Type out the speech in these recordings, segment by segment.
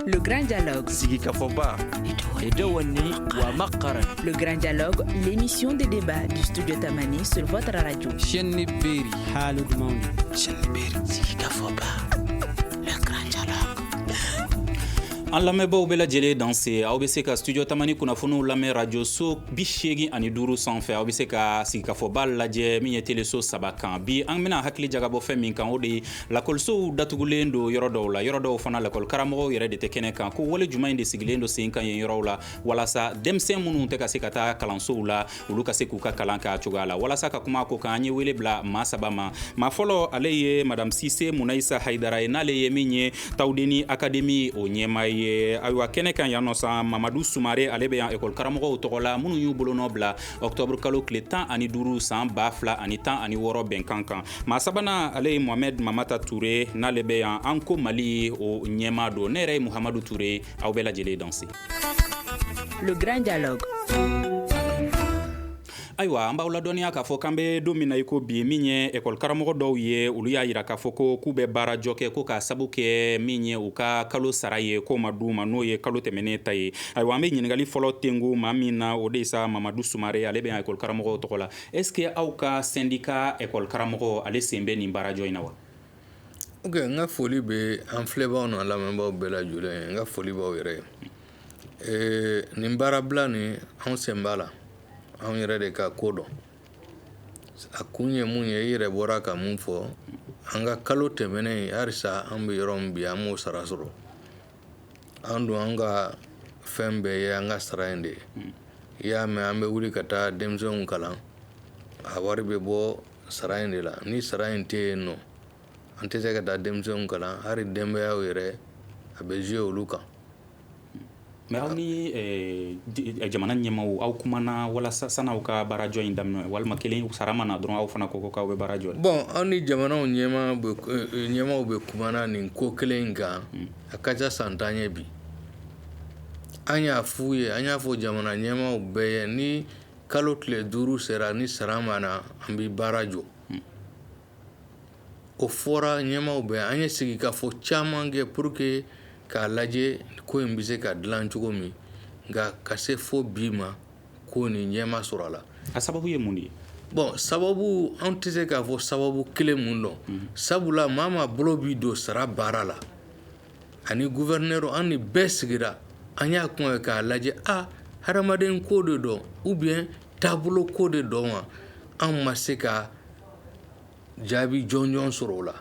Le Grand Dialogue. Sigika Foba. Edouani Wamakaran. Le Grand Dialogue, l'émission de débat du studio Tamani sur votre radio. Chenni Beri. Halud Mauni. Chenni Beri. Sigika Foba. Le Grand Dialogue. An lamɛnbaaw bɛɛ lajɛlen danse aw bɛ se ka studio tamani kunnafoniw lamɛn radio so 85 sanfɛ aw bɛ se ka sigikafɔba lajɛ min ye teleso 3 kan bi an bɛna hakili jagabɔ fɛn min kan o de ye lakɔlisow datugulen do yɔrɔ dɔw la yɔrɔ dɔw fana lakɔli karamɔgɔw yɛrɛ de tɛ kɛnɛ kan ko wale jumɛn de sigilen do sen kan yen yɔrɔw la walasa denmisɛn minnu tɛ ka se ka taa kalansow la olu ka se k'u ka kalan kɛ a cogoya la walasa ka kuma ko kan an ye wele bila maa saba ma maa fɔlɔ ale ye madame Sise Munaisa Haidara ye n'ale ye min ye Tawudeni Academy o ɲɛmaa ye ayiwa kɛnɛ kan yan nɔ sa Mamadu Sumare ale bɛ yan école karamɔgɔw tɔgɔ la minnu y'u bolonɔ bila octobre kalo tile 15 san 2016 bɛnkan kan maa sabanan ale ye Mohamed Mamata Touré n'ale bɛ yan Anko Mali o ɲɛmaa do ne yɛrɛ ye Muhamadu Touré aw bɛɛ lajɛlen danse. Le Grand Dialogue. Ayiwa an b'aw ladɔnniya k'a fɔ k'an bɛ don min na i ko bi min ye école karamɔgɔ dɔw ye olu y'a yira k'a fɔ ko k'u bɛ baarajɔ kɛ ko k'a sabu kɛ min ye u ka kalo sara ye k'o ma d'u ma n'o ye kalo tɛmɛnen ta ye ayiwa an bɛ ɲininkali fɔlɔ tengu maa min na o de ye sa Mamadu Sumare ale bɛ yan école karamɔgɔw tɔgɔ la est-ce que aw ka syndicat école karamɔgɔ ale sen bɛ nin baarajɔ in na wa? Ok, n ka foli bɛ an filɛbaaw n'a lamɛnbaaw bɛɛ lajɛlen n ka foli b'aw yɛrɛ ye nin baarabila nin anw sen b'a la anw yɛrɛ de ka ko dɔn a kun ye mun ye I yɛrɛ bɔra ka mun fɔ an ka kalo tɛmɛnen halisa an bɛ yɔrɔ min bi an m'o sara sɔrɔ an dun an ka fɛn bɛɛ ye an ka sara in de ye I y'a mɛn an bɛ wuli ka taa denmisɛnw kalan a wari bɛ bɔ sara in de la ni sara in tɛ yen nɔ an tɛ se ka taa denmisɛnw kalan hali denbayaw yɛrɛ a bɛ jouer olu kan. Mais aw ni jamana ɲɛmaaw aw kumana walasa san'aw ka baarajɔ in daminɛ walima kelen sara mana dɔrɔn aw fana ko k'aw bɛ baarajɔ la. Bon aw ni jamanaw ɲɛmaaw bɛ kumana nin ko kelen in kan a ka ca san 10 ye bi an y'a f'u ye an y'a fɔ jamana ɲɛmaaw bɛɛ ye ni kalo tile 5 sera ni sara mana an bɛ baara jɔ o fɔra ɲɛmaaw bɛɛ an ye sigi ka fɔ caman kɛ pour que k'a lajɛ ko in bɛ se ka dilan cogo min nka ka se fo bi ma ko nin ɲɛ ma sɔrɔ a la. A sababu ye mun de ye? Bon sababu an tɛ se k'a fɔ sababu kelen mun dɔn sabula maa maa bolo b'i don sara baara la ani gouverneur an ni bɛɛ sigira an y'a kuma k'a lajɛ hadamaden ko de dɔn ou bien taabolo ko de dɔn wa an ma se ka jaabi jɔnjɔn sɔrɔ o la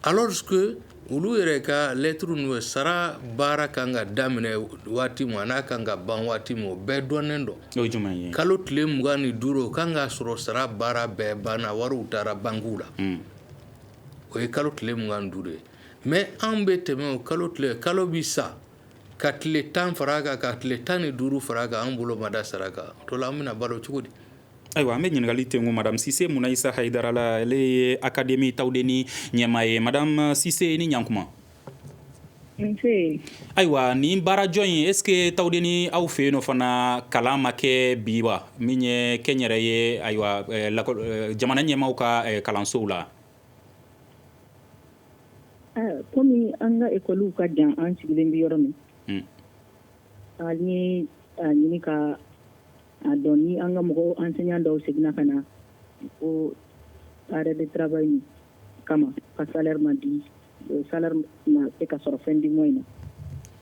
alors que olu yɛrɛ ka lettre n'u sara baara kan ka daminɛ waati min n'a kan ka ban waati min o bɛɛ dɔnnen dɔn. O ye jumɛn ye? Kalo tile 25 o kan ka sɔrɔ sara baara bɛɛ banna wariw taara bankiw la. O ye kalo tile 25 ye mais an bɛ tɛmɛ o kalo bi sa ka tile 10 fara a kan ka tile 15 fara a kan an bolo ma da sara kan o to la an bɛna balo cogo di? Ayiwa an bɛ ɲininkali tengu madame Sise Munaisa Haidara la ale ye Academy Tawudeni ɲɛmaa ye madame Sise ni ɲankuma. Ayiwa nin baarajɔ in est-ce que Tawudeni aw fɛ yen nɔ fana kalan ma kɛ bi wa min ye kɛnyɛrɛ ye ayiwa jamana ɲɛmaaw ka kalansow la? Komi an ka école ka jan an sigilen bɛ yɔrɔ min an ye a ɲini ka a dɔn ni an ka mɔgɔw enseignant dɔw seginna ka na ko arrêt de travail kama ka salaire ma di salaire ma se ka sɔrɔ fin du mois na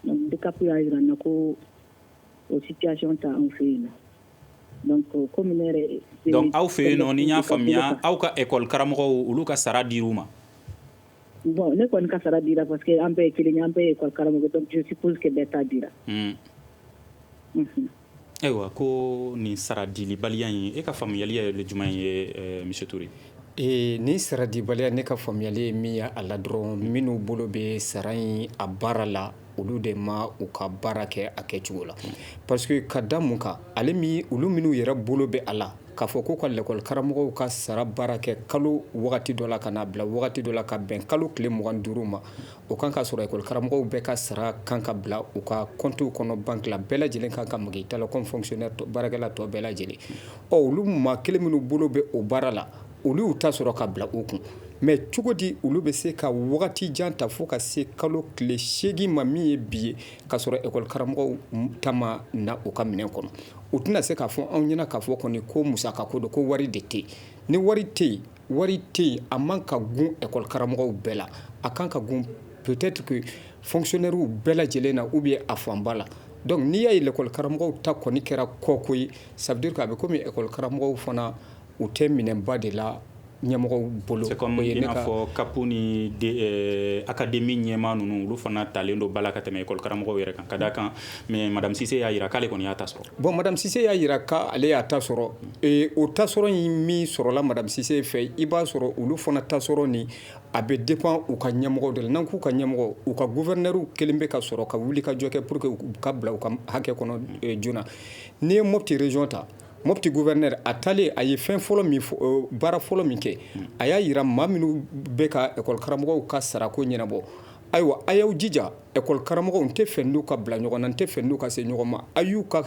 donc DECAP y'a jira n na ko o situation ta an fɛ yen donc comme ne yɛrɛ donc aw fɛ yen nɔ ni n y'a faamuya aw ka école karamɔgɔw olu ka sara dir'u ma? Bon ne kɔni ka sara dira parce que an bɛɛ ye kelen ye an bɛɛ ye école karamɔgɔ donc je suppose que bɛɛ ta dira. Ayiwa ko nin sara dilibaliya in e ka faamuyali ye jumɛn ye monsieur Touré? Ni sara dibaliya ne ka faamuyali ye min ye a la dɔrɔn minnu bolo bɛ sara in a baara la olu de ma u ka baara kɛ a kɛcogo la parce que ka da mun kan olu minnu yɛrɛ bolo bɛ a la k'a fɔ ko ka l'école karamɔgɔw ka sara baara kɛ kalo wagati dɔ la ka n'a bila wagati dɔ la ka bɛn kalo tile 25 ma o kan ka sɔrɔ école karamɔgɔw bɛɛ ka sara kan ka bila u ka comptew kɔnɔ banque la bɛɛ lajɛlen kan ka magi ta la comme fonctionnaire baarakɛla tɔ bɛɛ lajɛlen olu maa kelen minnu bolo bɛ o baara la olu y'u ta sɔrɔ ka bila u kun mais cogo di olu bɛ se ka wagati jan ta fo ka se kalo tile 8 ma min ye bi ye ka sɔrɔ école karamɔgɔw ta ma na u ka minɛn kɔnɔ u tɛna se k'a fɔ anw ɲɛna k'a fɔ kɔni ko musaka ko don ko wari de tɛ yen ni wari tɛ yen a man ka gun école karamɔgɔw bɛɛ la a kan ka gun peut-être que fonctionnaires bɛɛ lajɛlen na ou bien a fanba la donc n'i y'a ye l'école karamɔgɔw ta kɔni kɛra kɔko ye ça veut dire k'a bɛ komi école karamɔgɔw fana u tɛ minɛnba de la ɲɛmɔgɔw bolo. C'est comme i n'a fɔ kapu ni académie ɲɛma ninnu olu fana talen don bala ka tɛmɛ école karamɔgɔw yɛrɛ kan ka d'a kan mais madame Cissé y'a jira k'ale kɔni y'a ta sɔrɔ. Bon madame Cissé y'a jira k'ale y'a ta sɔrɔ o ta sɔrɔ in min sɔrɔla madame Cissé fɛ i b'a sɔrɔ olu fana ta sɔrɔ ni a bɛ dépend u ka ɲɛmɔgɔw de la n'an k'u ka ɲɛmɔgɔ u ka gouverneur kelen bɛ ka sɔrɔ ka wuli ka jɔ kɛ pour que u ka bila u ka hakɛ kɔnɔ joona n'i ye Mopti région ta Mopti gouverneur a taalen a ye fɛn fɔlɔ min baara fɔlɔ min kɛ a y'a jira maa minnu bɛ ka école karamɔgɔw ka sarako ɲɛnabɔ ayiwa a y'aw jija école karamɔgɔw n tɛ fɛ n'u ka bila ɲɔgɔn na n tɛ fɛ n'u ka se ɲɔgɔn ma a y'u ka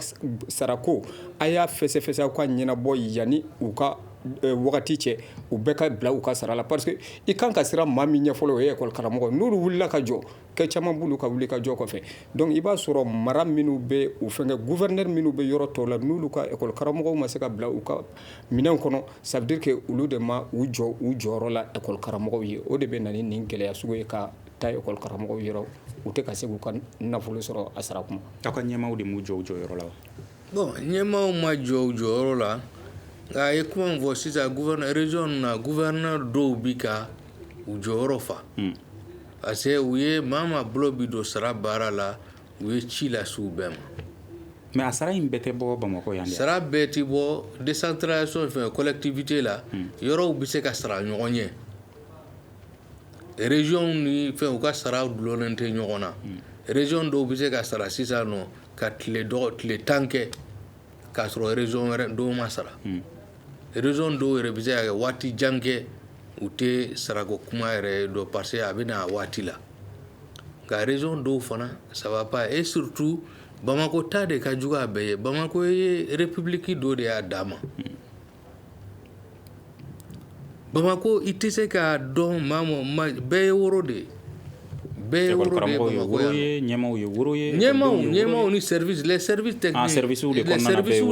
sarako a y'a fɛsɛfɛsɛ aw ka ɲɛnabɔ yanni u ka wagati cɛ u bɛɛ ka bila u ka sara la parce que i kan ka siran maa min ɲɛ fɔlɔ o ye école karamɔgɔ n'olu wulila ka jɔ kɛ caman b'olu ka wuli ka jɔ kɔfɛ donc i b'a sɔrɔ mara minnu bɛ u fɛnkɛ gouverneur minnu bɛ yɔrɔ tɔw la n'olu ka école karamɔgɔw ma se ka bila u ka minɛnw kɔnɔ ça veut dire que olu de ma u jɔ u jɔyɔrɔ la école karamɔgɔw ye o de bɛ na ni nin gɛlɛya sugu ye ka taa école karamɔgɔw yɔrɔ u tɛ ka se k'u ka nafolo sɔrɔ a sara kuma. Aw ka ɲɛmaaw de m'u jɔ u jɔyɔrɔ la wa. Bon ɲɛmaaw ma jɔ u jɔyɔrɔ la nka a ye kuma min fɔ sisan région na gouverneur dɔw bi ka u jɔyɔrɔ fa parce que u ye maa bolo bi don sara baara la u ye ci lase u bɛɛ ma. mais a sara in bɛɛ tɛ bɔ Bamakɔ yan de. sara bɛɛ ti bɔ décentralisation fɛ collectivité la yɔrɔw bɛ se ka sara ɲɔgɔn ɲɛ région ni fɛn u ka sara dulonnen tɛ ɲɔgɔn na région dɔw bɛ se ka sara sisan nɔ ka tile 10 kɛ k'a sɔrɔ région wɛrɛ dɔw ma sara. Région dɔw yɛrɛ bɛ se ka kɛ waati jan kɛ u tɛ sarako kuma yɛrɛ dɔn parce que a bɛ na a waati la nka région dɔw fana ça va pas et surtout Bamako ta de ka jugu a bɛɛ ye Bamako ye république dɔ de y'a d'a ma Bamako i tɛ se k'a dɔn bɛɛ ye woro de ye bɛɛ ye woro de ye Bamako yan ɲɛmaaw ye woro ye ɲɛmaaw ni service les services techniques les services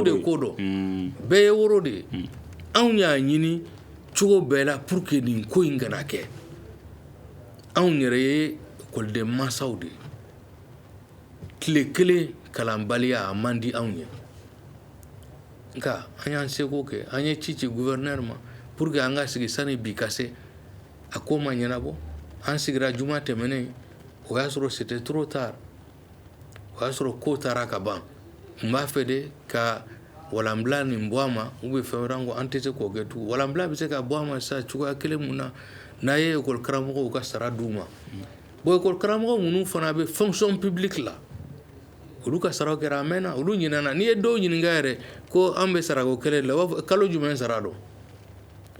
de ko dɔn bɛɛ ye woro de ye anw y'a ɲini cogo bɛɛ la pour que nin ko in kana kɛ anw yɛrɛ ye école mansaw de tile kelen kalanbaliya a man di anw ye nka an y'an seko kɛ an ye ci gouverneur ma pour que an ka sigi sani bi ka se a ko ma ɲɛnabɔ an sigira juma tɛmɛnen o y'a sɔrɔ c'était trop tard o y'a sɔrɔ ko taara ka ban n b'a fɛ de ka walanbila nin bɔ a ma ou bien fɛn wɛrɛ an tɛ se k'o kɛ tugun walanbila bɛ se ka bɔ a ma sisan cogoya kelen mun na n'a ye école karamɔgɔw ka sara d'u ma bon école karamɔgɔ minnu fana bɛ fonction publique la olu ka saraw kɛra a mɛnna olu ɲinana n'i ye dɔw ɲininka yɛrɛ ko an bɛ sarako kelen la u b'a fɔ kalo jumɛn sara dɔn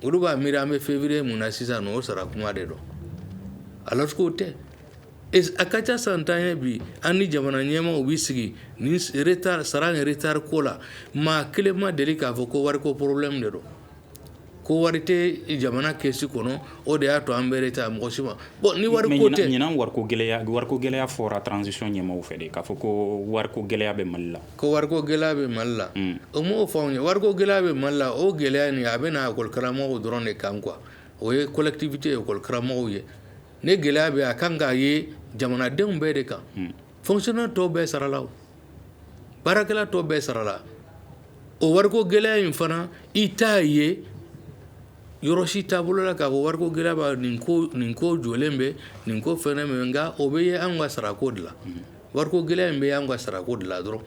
olu b'a miiri an bɛ février mun na sisan nɔ o sara kuma de dɔn alors que o tɛ a ka ca san 10 ye bi an ni jamana ɲɛmaaw b'i sigi ni retard sara ni retard ko la maa kelen ma deli k'a fɔ ko wariko problème de don ko wari tɛ jamana kɛsi kɔnɔ o de y'a to an bɛ retard mɔgɔ si ma bon ni wari ko tɛ ɲinan wariko gɛlɛya fɔra transition ɲɛmaaw fɛ de k'a fɔ ko wariko gɛlɛya bɛ Mali la ko wariko gɛlɛya bɛ Mali la o m'o fɔ anw ye wariko gɛlɛya bɛ Mali la o gɛlɛya nin a bɛ na école karamɔgɔw dɔrɔn de kan quoi o ye collectivité école karamɔgɔw ye ne gɛlɛya bɛ a kan k'a ye jamanadenw bɛɛ de kan fonctionnaire tɔw bɛɛ sarala o baarakɛla tɔw bɛɛ sarala o wariko gɛlɛya in fana i t'a ye yɔrɔ si taabolo la k'a fɔ wariko gɛlɛya b'a nin ko jɔlen bɛ nin ko fɛnɛ bɛ nka o bɛ ye anw ka sarako de la wariko gɛlɛya in bɛ ye anw ka sarako de la dɔrɔn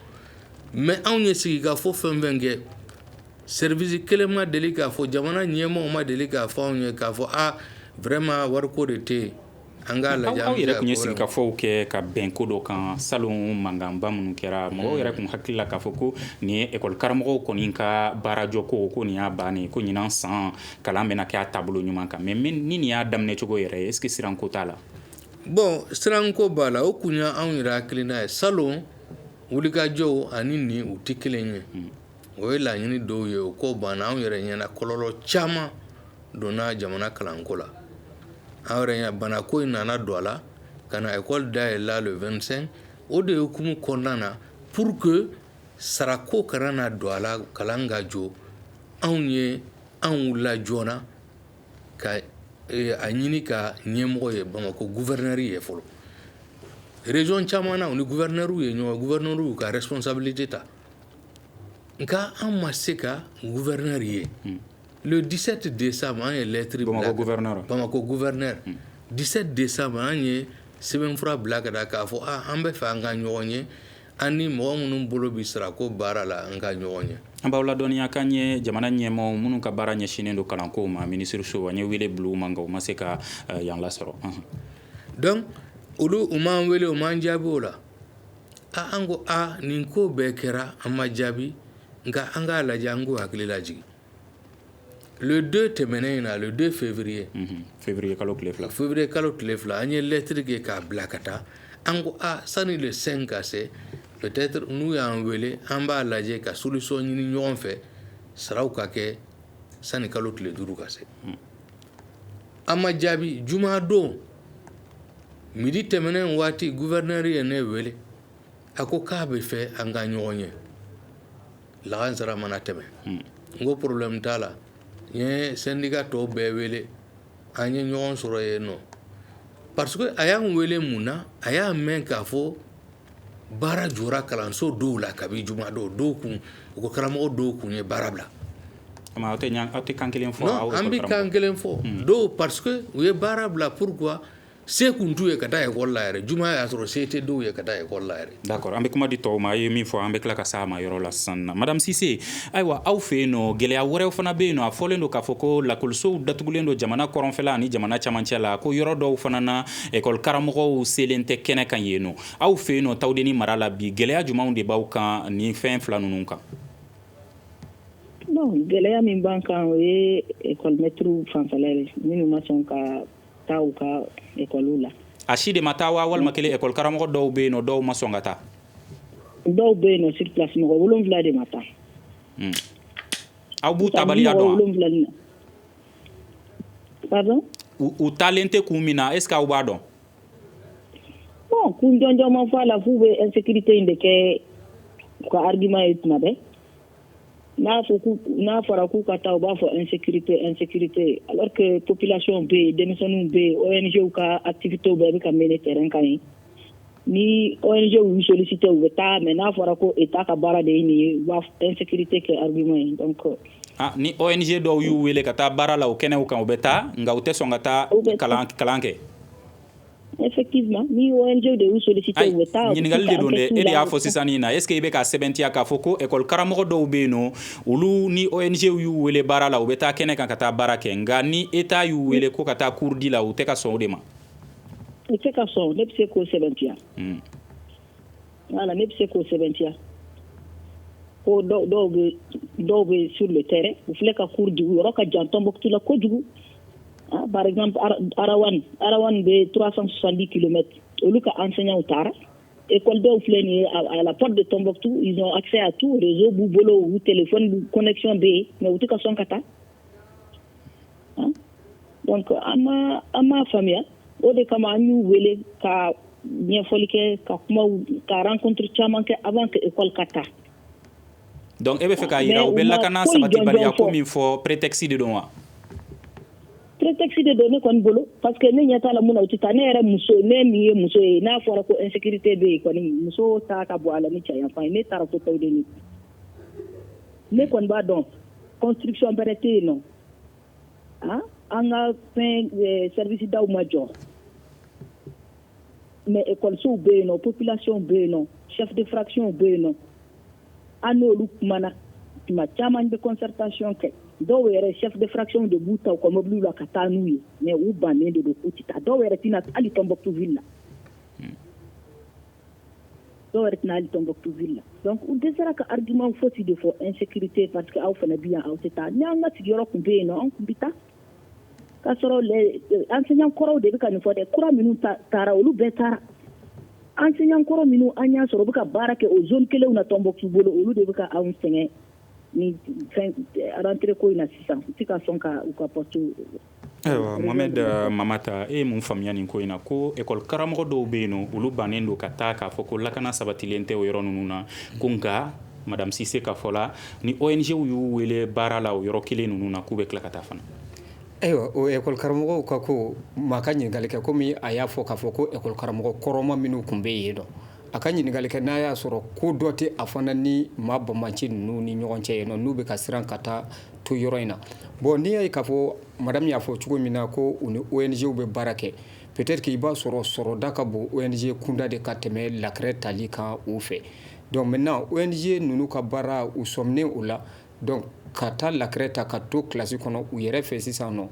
mais anw ye sigi ka fɔ fɛn fɛn kɛ service kelen ma deli k'a fɔ jamana ɲɛmaaw ma deli k'a fɔ anw ye k'a fɔ vraiment wariko de tɛ yen an k'a lajɛ aw yɛrɛ tun ye sigikafɔw kɛ ka bɛn ko dɔ kan salon mankanba minnu kɛra mɔgɔw yɛrɛ tun hakili la k'a fɔ ko nin ye école karamɔgɔw kɔni ka baarajɔ ko nin y'a bannen ko ɲinan san kalan bɛna kɛ a taabolo ɲuman kan mais ni nin y'a daminɛ cogo yɛrɛ est ce que siranko t'a la bon siranko b'a la o kun ye anw yɛrɛ hakilina ye salon wulikajɔw ani nin u tɛ kelen ye o ye laɲini dɔw ye o ko banna anw yɛrɛ ɲɛna kɔlɔlɔ caman donna jamana kalanko la awre bana ko nana dola kana école là le 25 o de hukumu konnana pour que sarako karana dola kalanga jo anye an la jona ka a ɲini ka ɲɛmɔgɔ ye Bamako gouverneur ye fɔlɔ région caman na ni gouverneur ye ɲɔgɔn gouverneur ka responsabilité ta nka an ma se ka gouverneur ye le 17 décembre an ye lettre Bamako gouverneur 17 décembre an ye sɛbɛnfura bila ka da k'a fɔ an bɛ fɛ an ka ɲɔgɔn ye an ni mɔgɔ minnu bolo bi sarako baara la an ka ɲɔgɔn ye an b'aw ladɔnniya k'an ye jamana ɲɛmaaw minnu ka baara ɲɛsinnen don kalanko ma ministre so an ye wele bila u ma nka u ma se ka yan lasɔrɔ donc olu u m'an wele u m'an jaabi o la an ko nin ko bɛɛ kɛra an ma jaabi nka an k'a lajɛ an k'u hakili lajigi le 2 tɛmɛnen in na le 2 février février kalo tile fila an ye lettre kɛ k'a bila ka taa an ko sani le 5 ka se peut-être n'u y'an wele an b'a lajɛ ka solution ɲini ɲɔgɔn fɛ saraw ka kɛ sani kalo tile 5 ka se an ma jaabi juma don midi tɛmɛnen waati gouverneur ye ne wele a ko k'a bɛ fɛ an ka ɲɔgɔn ye lagansara mana tɛmɛ n ko problème t'a la n ye syndicat tɔw bɛɛ wele an ye ɲɔgɔn sɔrɔ yen nɔ parce que a y'an wele mun na a y'a mɛn k'a fɔ baara jɔra kalanso dɔw la kabi juma dɔw kun u ko karamɔgɔ dɔw kun ye baara bila aw tɛ kan kelen fɔ non an bɛ kan kelen fɔ dɔw parce que u ye baara bila pourquoi se kun t'u ye ka taa école la yɛrɛ juma y'a sɔrɔ se tɛ dɔw ye ka taa école la yɛrɛ d'accord an bɛ kuma di tɔw ma a ye min fɔ an bɛ tila ka s'a ma yɔrɔ la sisan na madame Cissé ayiwa aw fɛ yen nɔ gɛlɛya wɛrɛw fana bɛ yen nɔ a fɔlen don k'a fɔ ko lakɔlisow datugulen don jamana kɔrɔnfɛla ani jamana camancɛ la ko yɔrɔ dɔw fana na école karamɔgɔw selen tɛ kɛnɛ kan yen nɔ aw fɛ yen nɔ Tawudeni mara la bi gɛlɛya jumɛnw de b'aw kan nin fɛn fila ninnu kan non gɛlɛya min b'an kan o ye école maître fanfɛla ye minnu ma sɔn ka taa u ka école la a si de ma taa wa walima kelen école karamɔgɔ dɔw bɛ yen nɔ dɔw ma sɔn ka taa dɔw bɛ yen nɔ sur place mɔgɔ 7 de ma taa aw b'u tabaliya dɔn pardon u taalen tɛ kun min na est ce que aw b'a dɔn bon kun jɔnjɔn ma fɔ a la f'u bɛ insécurité in de kɛ u ka argument ye tuma bɛɛ n'a fɔra k'u ka taa u b'a fɔ insécurité alors que population bɛ yen denmisɛnninw bɛ yen ONG ka activités bɛɛ bɛ ka mener terrain kan ye ni ONG y'u sollicité u bɛ taa mais n'a fɔra ko État ka baara de ye nin ye u b'a insécurité kɛ argument ye donc ni ONG dɔw y'u wele ka taa baara la o kɛnɛw kan u bɛ taa nka u tɛ sɔn ka taa kalan kɛ effectivement ni ONG de y'u sollicité u bɛ taa ɲininkali de don dɛ e de y'a fɔ sisan nin na est ce que i bɛ ka sɛbɛntiya k'a fɔ ko école karamɔgɔ dɔw bɛ yen nɔ olu ni ONG y'u wele baara la u bɛ taa kɛnɛ kan ka taa baara kɛ nka ni État y'u wele ko ka taa cours di la u tɛ ka sɔn o de ma u tɛ ka sɔn ne bɛ se k'o sɛbɛntiya voilà ne bɛ se k'o sɛbɛntiya ko dɔw bɛ sur le terrain u filɛ ka cours di u yɔrɔ ka jan Tombouctou la kojugu par exemple Arawan bɛ 370 km olu ka enseignants taara école dɔw filɛ nin ye à la porte de Tombouctou ils ont accès à tout réseau b'u bolo u téléphone connexion bɛ yen mais u tɛ ka sɔn ka taa donc an m'a faamuya o de kama an y'u wele ka ɲɛfɔli kɛ ka kumaw ka rencontre caman kɛ avant que école ka taa donc e bɛ fɛ k'a jira u bɛ lakana sabatibaliya ko min fɔ prétexte de don wa prétexte de don ne kɔni bolo parce que ne ɲɛ t'a la mun na u tɛ taa ne yɛrɛ muso ne min ye muso ye n'a fɔra ko insécurité bɛ yen kɔni muso ta ka bɔ a la ni cɛ yanfan ye ne taara ko Tawudeni ne kɔni b'a dɔn construction bɛrɛ tɛ yen nɔ an ka fɛn service daw ma jɔ mais écolesow bɛ yen nɔ population bɛ yen nɔ chef de fraction bɛ yen nɔ an n'olu kumana tuma caman bɛ concertation kɛ dɔw yɛrɛ chef de fraction de b'u ta u ka mobile la ka taa n'u ye mais u bannen de don k'u tɛ taa dɔw yɛrɛ tɛna hali Tombouctou ville la donc u dɛsɛra ka argument fosi de fɔ insécurité parce que aw fana bi yan aw tɛ taa ni an ka sigiyɔrɔ tun bɛ yen nɔ an tun bɛ taa k'a sɔrɔ enseignant kɔrɔw de bɛ ka nin fɔ dɛ kura minnu taara olu bɛɛ taara enseignant kɔrɔ minnu an y'a sɔrɔ u bɛ ka baara kɛ o zone kelenw na Tombouctou bolo olu de bɛ ka anw sɛgɛn ni fɛn rentrée ko in na sisan u tɛ ka sɔn ka u ka poste Mohamed Mamata mun faamuya nin ko in na ko école karamɔgɔ dɔw bɛ yen nɔ olu bannen don ka taa k'a fɔ ko lakana sabatilen tɛ o yɔrɔ ninnu na ko nka madame Cissé ka fɔ la ni ONG y'u wele baara la o yɔrɔ kelen ninnu na k'u bɛ tila ka taa fana. Ayiwa o école karamɔgɔw ka ko maa ka ɲininkali kɛ komi a y'a fɔ k'a fɔ ko école karamɔgɔ kɔrɔma minnu tun bɛ yen nɔ a ka ɲininkali kɛ n'a y'a sɔrɔ ko dɔ tɛ a fana ni maa bɔnbɔnci ninnu ni ɲɔgɔn cɛ yen nɔ n'u bɛ ka siran ka taa to yɔrɔ in na bon n'i y'a ye k'a fɔ madame y'a fɔ cogo min na ko u ni ONG bɛ baara kɛ peut-être que i b'a sɔrɔ sɔrɔda ka bon ONG kunda de ka tɛmɛ lakrɛ tali kan u fɛ donc maintenant ONG ninnu ka baara u sɔminen o la donc ka taa lakrɛ ta ka to kilasi kɔnɔ u yɛrɛ fɛ sisan nɔ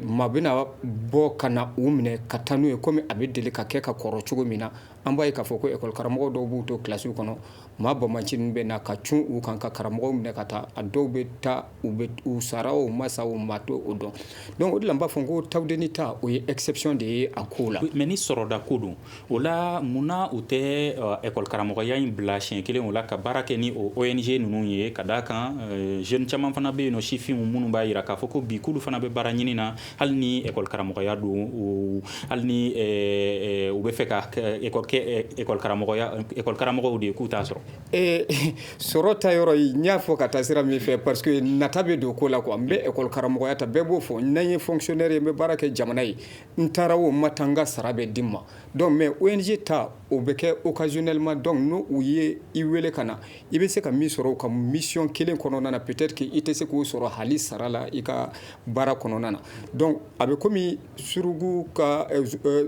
maa bɛna bɔ ka na u minɛ ka taa n'u ye komi a bɛ deli ka kɛ ka kɔrɔ cogo min na an b'a ye k'a fɔ ko école karamɔgɔ dɔw b'u to kilasiw kɔnɔ maa bɔnbɔnci ninnu bɛ na ka cun u kan ka karamɔgɔw minɛ ka taa a dɔw bɛ taa u sara o masaw ma to o dɔn donc o de la n b'a fɔ ko tawudeni ta o ye exception de ye a ko la. mais ni sɔrɔda ko don o la munna u tɛ école karamɔgɔya in bila siɲɛ kelen o la ka baara kɛ ni o ONG ninnu ye ka d'a kan jeune caman fana bɛ yen nɔ sifinw minnu b'a jira k'a fɔ ko bi k'olu fana bɛ baara ɲini na hali ni école karamɔgɔya don hali ni u bɛ fɛ ka école karamɔgɔw de ye k'u t'a sɔrɔ. sɔrɔ ta yɔrɔ n y'a fɔ ka taa sira min fɛ parce que nata bɛ don ko la quoi n bɛ école karamɔgɔya ta bɛɛ b'o fɔ n'an ye fonctionnaire ye n bɛ baara kɛ jamana ye n taara o ma taa n ka sara bɛ di ma donc mais ONG ta o bɛ kɛ occasionnellement donc n'o u ye i wele ka na i bɛ se ka min sɔrɔ u ka mission kelen kɔnɔna na peut-être que i tɛ se k'o sɔrɔ hali sara la i ka baara kɔnɔna na donc a bɛ komi surugu ka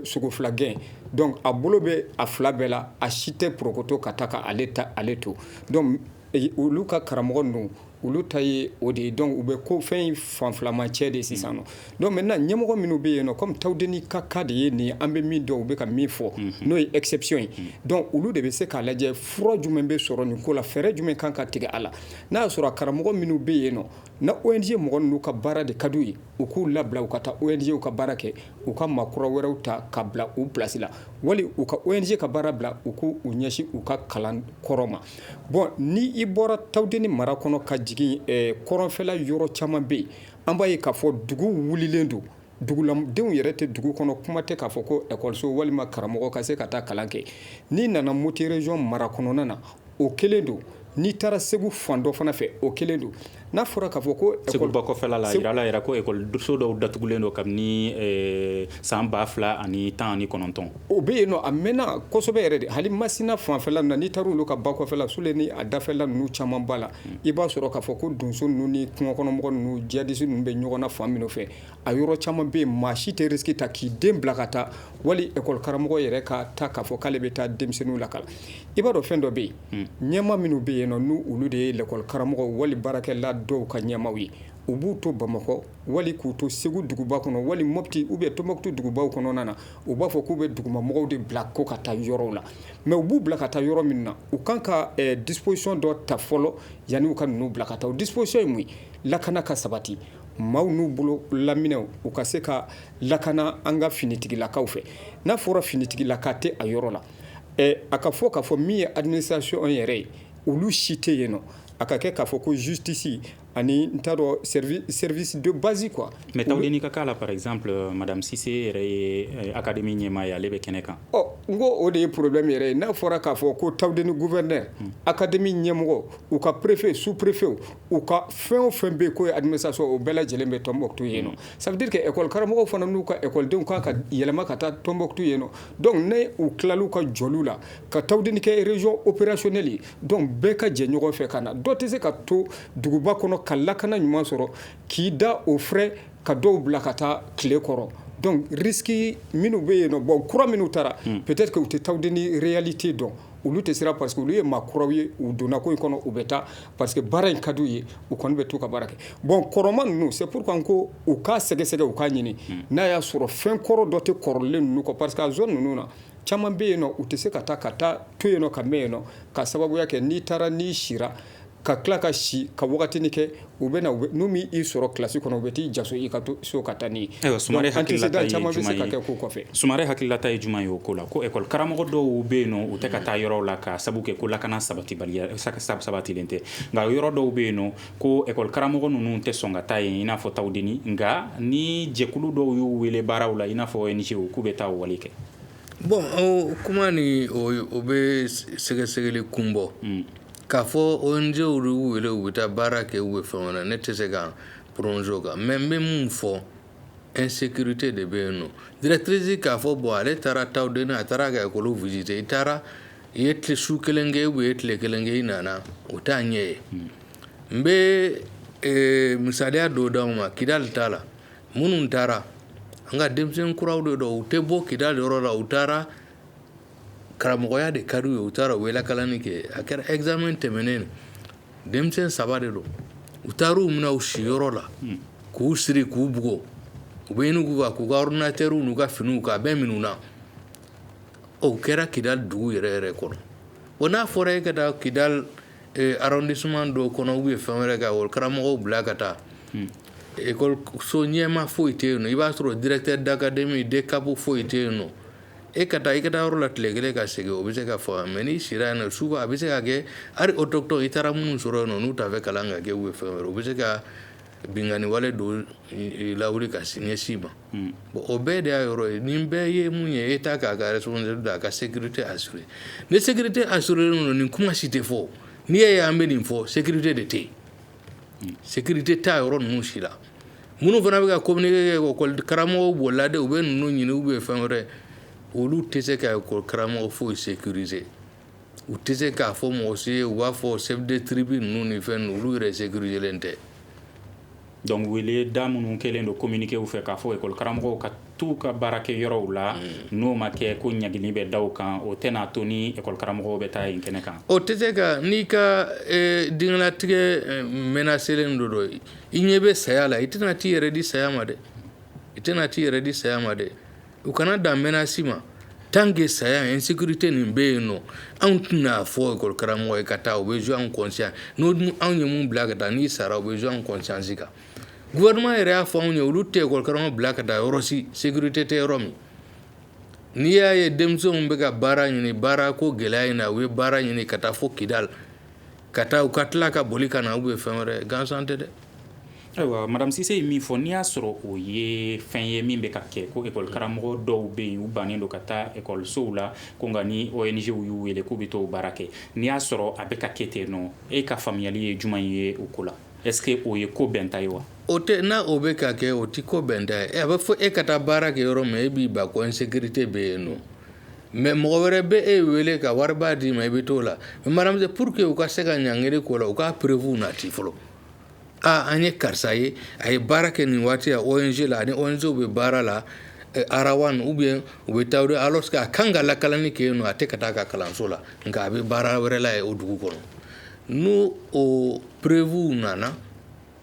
sogo fila gɛn donc a bolo bɛ a fila bɛɛ la a si tɛ porokoto ka taa ka ale to donc olu ka karamɔgɔ ninnu olu ta ye o de ye donc u bɛ ko fɛn in fanfilama cɛ de sisan nɔ donc maintenant ɲɛmɔgɔ minnu bɛ yen nɔ comme tawudeni ka cas de ye nin ye an bɛ min dɔn u bɛ ka min fɔ n'o ye exception ye donc olu de bɛ se k'a lajɛ fura jumɛn bɛ sɔrɔ nin ko la fɛɛrɛ jumɛn kan ka tigɛ a la n'a y'a sɔrɔ karamɔgɔ minnu bɛ yen nɔ na ONG mɔgɔ ninnu ka baara de ka d'u ye u k'u labila u ka taa ONG u ka baara kɛ u ka maakura wɛrɛw ta ka bila u place la wali u ka ONG ka baara bila u k'u ɲɛsin u ka kalan kɔrɔ ma bon ni i bɔra tawudeni mara kɔnɔ ka jigin kɔrɔnfɛla yɔrɔ caman bɛ yen an b'a ye k'a fɔ dugu wulilen don duguladenw yɛrɛ tɛ dugu kɔnɔ kuma tɛ k'a fɔ ko ekɔliso walima karamɔgɔ ka se ka taa kalan kɛ n'i nana Moti région mara kɔnɔna na o kelen don n'i taara Segu fan dɔ fana fɛ o kelen don n'a fɔra k'a fɔ ko Segu ba kɔfɛla la yira ko ekɔliso dɔw datugulen don kabini san 2019 o bɛ yen nɔ a mɛnna kosɛbɛ yɛrɛ de hali Masina fanfɛla na n'i taara olu ka ba kɔfɛla Sule ni a dafɛla ninnu caman b'a la i b'a sɔrɔ k'a fɔ ko donso ninnu ni kungokɔnɔmɔgɔ ninnu djihadiste ninnu bɛ ɲɔgɔn na fan minnu fɛ a yɔrɔ caman bɛ yen maa si tɛ risque ta k'i den bila ka taa wali école karamɔgɔ yɛrɛ ka taa k'a fɔ k'ale bɛ taa denmisɛnninw lakala i b'a dɔn fɛn dɔ bɛ yen ɲɛmaa minnu bɛ yen nɔ n'u olu de ye l'école karamɔgɔ wali baarakɛla dɔw ka ɲɛmaaw ye u b'u to Bamakɔ wali k'u to Segu duguba kɔnɔ wali Mopti ou bien Tombouctou dugubaw kɔnɔna na u b'a fɔ k'u bɛ dugumamɔgɔw de bila ko ka taa yɔrɔw la mais u b'u bila ka taa yɔrɔ min na u kan ka disposition dɔ ta fɔlɔ yanni u ka ninnu bila ka taa o disposition ye mun ye lakana ka sabati maaw n'u bolo laminɛw u ka se ka lakana an ka finitigilakaw fɛ n'a fɔra finitigilaka tɛ a yɔrɔ la a ka fɔ k'a fɔ min ye administration yɛrɛ ye olu si tɛ yen nɔ a ka kɛ k'a fɔ ko justice ani n t'a dɔn service de base quoi. mais tawudeni ka k'a la par exemple madame Cissé yɛrɛ ye académie ɲɛmaa ye ale bɛ kɛnɛ kan. n ko o de ye problème yɛrɛ ye n'a fɔra k'a fɔ ko tawudeni gouverneur académie ɲɛmɔgɔ u ka préfet sous préfet u ka fɛn o fɛn bɛ yen k'o ye administration o bɛɛ lajɛlen bɛ Tombouctou yen nɔ ça veut dire que école karamɔgɔw fana n'u ka écoledenw kan ka yɛlɛma ka taa Tombouctou yen nɔ donc ne u tilal'u ka jɔliw la ka tawudeni kɛ région opérationnelle ye donc bɛɛ ka jɛ ɲɔgɔn fɛ ka na dɔ tɛ se ka to duguba kɔnɔ ka lakana ɲuman sɔrɔ k'i da o frais ka dɔw bila ka taa tile kɔrɔ donc risque minnu bɛ yen nɔ bon kura minnu taara peut-être que u tɛ tawudeni réalité dɔn olu tɛ sira parce que olu ye maa kuraw ye u donna ko in kɔnɔ u bɛ taa parce que baara in ka d'u ye u kɔni bɛ t'u ka baara kɛ bon kɔrɔma ninnu c'est pourquoi ko u k'a sɛgɛsɛgɛ u k'a ɲini n'a y'a sɔrɔ fɛn kɔrɔ dɔ tɛ kɔrɔlen ninnu kɔ parce que a zone ninnu na caman bɛ yen nɔ u tɛ se ka taa to yen nɔ ka mɛn yen nɔ ka sababuya kɛ n'i taara n'i sira ka tila ka si ka wagatini kɛ u bɛ na n'u mi i sɔrɔ kilasi kɔnɔ u bɛ t'i jaso i ka to so ka taa ni ye antécédent caman bɛ se ka kɛ ko kɔfɛ. Sumare hakililata ye jumɛn ye o ko la ko école karamɔgɔ dɔw bɛ yen nɔ u tɛ ka taa yɔrɔw la ka sabu kɛ ko lakana sabatilen tɛ nka yɔrɔ dɔw bɛ yen nɔ ko école karamɔgɔ ninnu tɛ sɔn ka taa yen i n'a fɔ tawudeni nka ni jɛkulu dɔw y'u wele baaraw la i n'a fɔ ONG k'u bɛ taa o wale kɛ. Bon kuma ni o bɛ sɛgɛsɛgɛli kun bɔ k'a fɔ ONG y'u wele u bɛ taa baara kɛ u bɛ fɛn wɛrɛ ne tɛ se ka prononcer o kan mais n bɛ mun fɔ insécurité de bɛ yen nɔ directrice k'a fɔ bon ale taara tawudeni a taara ka école visiter i taara i ye su kelen kɛ ou bien i ye tile kelen kɛ i nana o t'a ɲɛ ye n bɛ misaliya dɔ d'aw ma Kidali t'a la minnu taara an ka denmisɛnnin kuraw de don u tɛ bɔ Kidali yɔrɔ la u taara karamɔgɔya de ka d'u ye u taara u bɛ lakalani kɛ a kɛra examen tɛmɛnen denmisɛnnin 3 de don u taar'u minɛ u siyɔrɔ la k'u siri k'u bugɔ u bɛ ɲini k'u ka ordinateur n'u ka finiw k'a bɛɛ minɛ u na o kɛra Kidali dugu yɛrɛ yɛrɛ kɔnɔ o n'a fɔra e ka taa Kidali arrondissement dɔ kɔnɔ ou bien fɛn wɛrɛ ka o karamɔgɔw bila ka taa école so ɲɛma foyi tɛ yen nɔ i b'a sɔrɔ directeur d'académie DCAP foyi tɛ yen nɔ e ka taa yɔrɔ la tile kelen ka segin o bɛ se ka fɔ mais ni sira yen nɔ souvent a bɛ se ka kɛ hali autochtone i taara minnu sɔrɔ yen nɔ n'u t'a fɛ kalan ka kɛ ou bien fɛn wɛrɛ o bɛ se ka bingani wale don lawuli ka ɲɛsin ma bon o bɛɛ de y'a yɔrɔ ye nin bɛɛ ye mun ye État k'a ka responsabilité a ka sécurité assurée ni sécurité assurée don nin kuma si tɛ fɔ n'i ye an bɛ nin fɔ sécurité de tɛ yen sécurité t'a yɔrɔ ninnu si la minnu fana bɛ ka communiquer kɛ école karamɔgɔw bolila de u bɛ ninnu ɲini ou bien fɛn wɛrɛ olu tɛ se ka école karamɔgɔ foyi sécuriser u tɛ se k'a fɔ mɔgɔ si ye u b'a fɔ chef de tribu ninnu ni fɛn ninnu olu yɛrɛ sécuriser len tɛ. Donc wele da minnu kɛlen don communiquer u fɛ k'a fɔ école karamɔgɔw ka t'u ka baarakɛ yɔrɔw la n'o ma kɛ ko ɲagili bɛ da u kan o tɛna to ni école karamɔgɔw bɛ taa yen kɛnɛ kan. o tɛ se ka n'i ka diɲɛlatigɛ menacelen do i ɲɛ bɛ saya la i tɛna t'i yɛrɛ di saya ma dɛ i tɛna t'i yɛrɛ di saya ma dɛ u kana dan menace ma tant que saya insécurité nin bɛ yen nɔ anw tɛna fɔ école karamɔgɔ ye ka taa u bɛ jouer en conscience n'o anw ye mun bila ka taa n'i sara u bɛ jouer en conscience kan gouvernement yɛrɛ y'a fɔ anw ye olu tɛ école karamɔgɔ bila ka taa yɔrɔ si sécurité tɛ yɔrɔ min n'i y'a ye denmisɛnw bɛ ka baara ɲini baara ko gɛlɛya in na u ye baara ɲini ka taa fɔ Kidali ka taa u ka tila ka boli ka na u bɛ fɛn wɛrɛ gansan tɛ dɛ. Ayiwa madame Cissé ye min fɔ n'i y'a sɔrɔ o ye fɛn ye min bɛ ka kɛ ko école karamɔgɔ dɔw bɛ yen u bannen don ka taa écolesow la ko nka ni ONG y'u wele k'u bɛ t'o baara kɛ n'i y'a sɔrɔ a bɛ ka kɛ ten nɔ e ka faamuyali ye jumɛn ye o ko la est-ce que o ye ko bɛnta ye wa. o tɛ n'a o bɛ ka kɛ o tɛ ko bɛnta ye a bɛ fɔ e ka taa baara kɛ yɔrɔ min e b'i ba ko insécurité bɛ yen nɔ mais mɔgɔ wɛrɛ bɛ e wele ka wari b'a d'i ma i bɛ t'o la mais madame c'est pour que u ka se ka ɲangiri ko la u ka preuve nati fɔlɔ an ye karisa ye a ye baara kɛ nin waati la ONG la ani ONG bɛ baara la Arawan ou bien u bɛ taa alors que a kan ka lakalani kɛ yen nɔ a tɛ ka taa a ka kalanso la nka a bɛ baara wɛrɛ la yen o dugu kɔnɔ n'o o preuve nana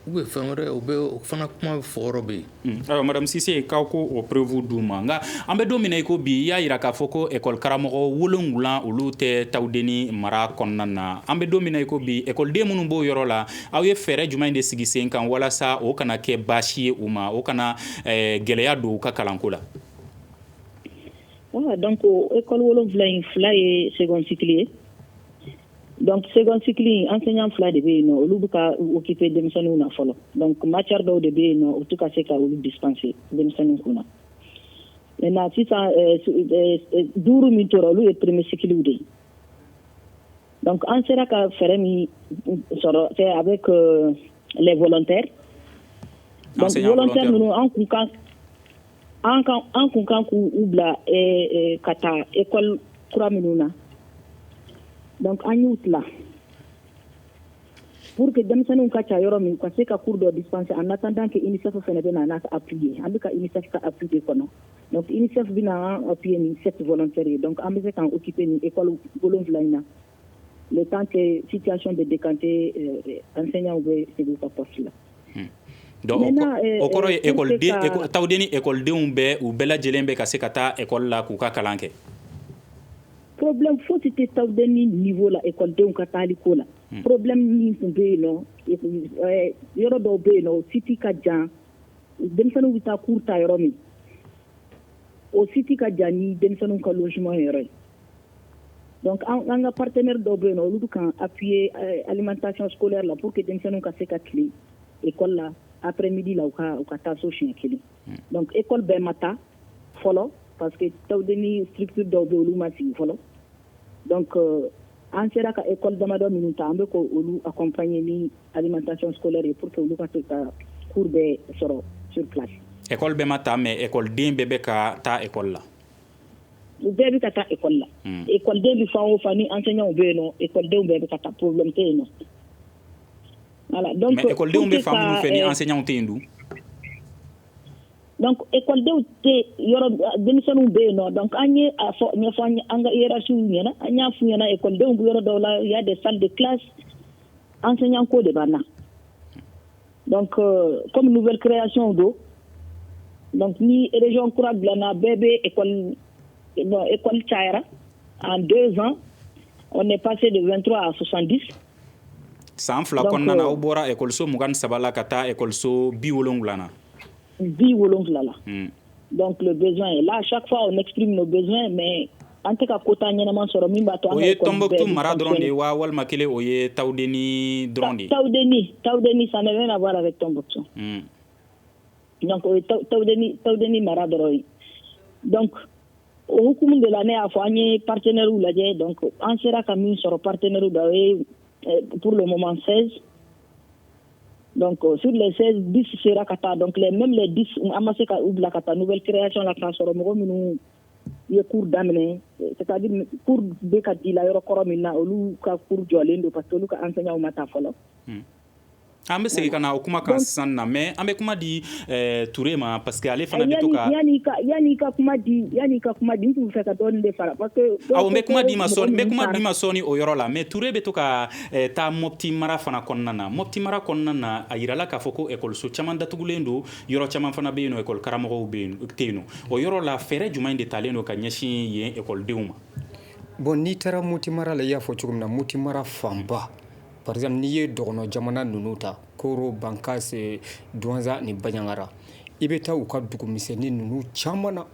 u bɛ fɛn wɛrɛ o bɛ o fana kuma fɔ yɔrɔ bɛ yen. ayiwa madame Cissé k'aw ko o preuve d'u ma nka an bɛ don min na i ko bi i y'a yira k'a fɔ ko école karamɔgɔ 7 olu tɛ tawudeni mara kɔnɔna na an bɛ don min na i ko bi écoleden minnu b'o yɔrɔ la aw ye fɛɛrɛ jumɛn de sigi sen kan walasa o kana kɛ baasi ye u ma o kana gɛlɛya don u ka kalanko la. Voilà, donc école 7 ye second cycle ye. Donc second cycle enseignant fila de bɛ yen nɔ olu bɛ ka occuper denmisɛnninw na fɔlɔ donc matière dɔw de bɛ yen nɔ u tɛ ka se ka olu dispenser denmisɛnninw kunna maintenant sisan 5 min tora olu ye premier cycle de ye donc an sera ka fɛɛrɛ min sɔrɔ c'est avec les volontaires donc volontaires ninnu an kun kan k'u bila ka taa école kura minnu na. Donc an y'u tila pour que denmisɛnninw ka ca yɔrɔ min ka se ka cours dɔ dispenser en attendant que UNICEF fana bɛ na n'a ka appui ye an bɛ ka UNICEF ka appui de kɔnɔ donc UNICEF bɛ na an appuyer ni 7 volontaires ye donc an bɛ se k'an occuper ni école 7 in na le temps que situation bɛ décanter enseignants bɛ segin u ka poste la. Donc o kɔrɔ ye tawudeni écoledenw bɛɛ u bɛɛ lajɛlen bɛ ka se ka taa école la k'u ka kalan kɛ. Problème fosi tɛ tawudeni niveau la écoledenw ka taali ko la problème min tun bɛ yen nɔ yɔrɔ dɔw bɛ yen nɔ siti ka jan denmisɛnninw bɛ taa cours ta yɔrɔ min o siti ka jan ni denmisɛnninw ka logement yɔrɔ ye donc an ka partenaire dɔw bɛ yen nɔ olu kan appuyer alimentation scolaire la pour que denmisɛnninw ka se ka tile école la après midi la u ka taa so siɲɛ kelen donc école bɛɛ ma taa fɔlɔ parce que tawdeni structure dɔw bɛ olu ma sigi fɔlɔ donc an sera ka école damadɔ minnu ta an bɛ ko olu accompagner ni alimentation scolaire ye pour que olu ka se ka cours bɛɛ sɔrɔ sur place. École bɛɛ ma taa mais école den bɛɛ bɛ ka taa école la. U bɛɛ bɛ ka taa école la. École den bɛ fan o fan ni enseignant bɛ yen nɔ école denw bɛɛ bɛ ka taa problème tɛ yen nɔ. Voilà donc mais école denw bɛ fan minnu fɛ ni enseignant tɛ yen dun. Donc école denw tɛ yɔrɔ denmisɛnninw bɛ yen nɔ donc an ye a fɔ ɲɛfɔ an ka hiérarchie ɲɛna an y'a f'u ɲɛna école denw bɛ yɔrɔ dɔw la il y a des salles de classe enseignant ko de b'an na donc comme nouvelle création do donc ni région kura dilanna bɛɛ bɛ école cayara en 2 ans on est passé de 23 à 70. san fila kɔnɔna na aw bɔra écoleso 23 la ka taa écoleso 70 na. 70 la. Donc le besoin est là. À chaque fois on exprime nos besoins mais an tɛ ka kota ɲɛnama sɔrɔ min b'a to an ka école bɛɛ. O ye Tombouctou mara dɔrɔn de ye wa walima kelen o ye Tawudeni dɔrɔn de ye. Tawudeni ça n'a rien à voir avec Tombouctou. Donc o ye Tawudeni mara dɔrɔn ye. Donc au hukumu de la ne y'a fɔ an ye partenaires lajɛ donc an sera ka min sɔrɔ partenaires da o ye pour le moment 16. Donc sur les 16 10 sera kata donc même les 10 amase ka ubla kata nouvelle création la ka sɔrɔ mɔgɔ minnu ye cours daminɛ c'est-à-dire cours bɛ ka di la yɔrɔ kɔrɔ min na olu ka cours jɔlen don parce que olu ka enseignant ma taa fɔlɔ. An bɛ segin ka na o kuma kan sisan na mais an bɛ kuma di Touré ma parce que ale fana bɛ to ka yani ka kuma di n tun bɛ fɛ ka dɔɔnin de fara parce que n bɛ kuma di ma sɔɔni o yɔrɔ la mais Touré bɛ to ka taa Mopti mara fana kɔnɔna na Mopti mara kɔnɔna na a yirala k'a fɔ ko écoleso caman datugulen don yɔrɔ caman fana bɛ yen nɔ école karamɔgɔw tɛ yen nɔ o yɔrɔ la fɛɛrɛ jumɛn de talen don ka ɲɛsin yen écoledenw ma. Bon n'i taara Mopti mara la i y'a fɔ cogo min na Mopti mara fanba par exemple n'i ye dɔgɔnɔ jamana ninnu ta Koro Bankase Douanza ni Baɲangara i bɛ taa u ka dugumisɛnnin ninnu caman na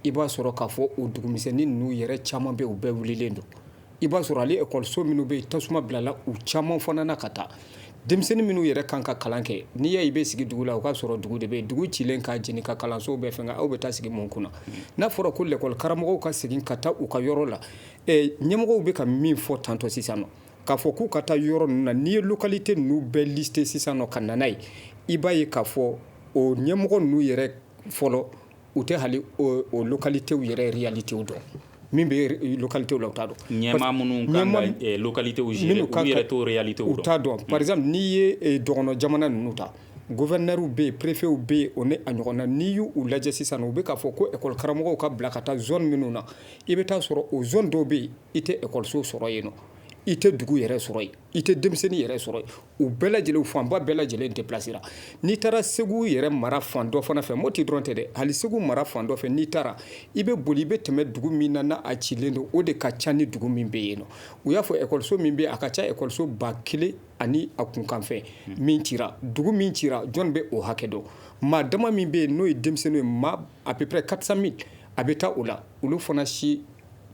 i b'a sɔrɔ k'a fɔ o dugumisɛnnin ninnu yɛrɛ caman bɛ u bɛɛ wulilen don i b'a sɔrɔ ale écoleso minnu bɛ yen tasuma bilala u caman fana na ka taa denmisɛnnin minnu yɛrɛ kan ka kalan kɛ n'i y'a i bɛ sigi dugu la o k'a sɔrɔ dugu de bɛ yen dugu cilen ka jeni ka kalansow bɛɛ fɛngɛ aw bɛ taa sigi mun kunna n'a fɔra ko l'école karamɔgɔw ka segin ka taa u ka yɔrɔ la ɲɛmɔgɔw bɛ ka min fɔ tantɔ sisan nɔ k'a fɔ k'u ka taa yɔrɔ ninnu na n'i ye localité ninnu bɛɛ listé sisan nɔ ka na n'a ye i b'a ye k'a fɔ o ɲɛmɔgɔ ninnu yɛrɛ fɔlɔ u tɛ hali o localitéw yɛrɛ réalitéw dɔn min bɛ localitéw la u t'a dɔn ɲɛmaa minnu kan ka localitéw gérer u yɛrɛ t'o réalitéw dɔn u t'a dɔn par exemple n'i ye dɔgɔnɔ jamana ninnu ta gouverneurs bɛ yen préfets bɛ yen o ni a ɲɔgɔn na n'i y'u lajɛ sisan u bɛ k'a fɔ ko école karamɔgɔw ka bila ka taa zone minnu na i bɛ taa sɔrɔ o zone dɔw bɛ yen i tɛ écoleso sɔrɔ yen nɔ i tɛ dugu yɛrɛ sɔrɔ yen i tɛ denmisɛnnin yɛrɛ sɔrɔ yen u bɛɛ lajɛlen fanba bɛɛ lajɛlen déplacera n'i taara Segu yɛrɛ mara fan dɔ fana fɛ Mopti dɔrɔn tɛ dɛ hali Segu mara fan dɔ fɛ n'i taara i bɛ boli i bɛ tɛmɛ dugu min na n'a cilen don o de ka ca ni dugu min bɛ yen nɔ u y'a fɔ écoleso min bɛ yen a ka ca écoleso 1000 ani a kunkanfɛ min cira dugu min cira jɔn bɛ o hakɛ dɔn maa dama min bɛ yen n'o ye denmisɛnninw ye maa à peu près 400 000 a bɛ taa o la olu fana si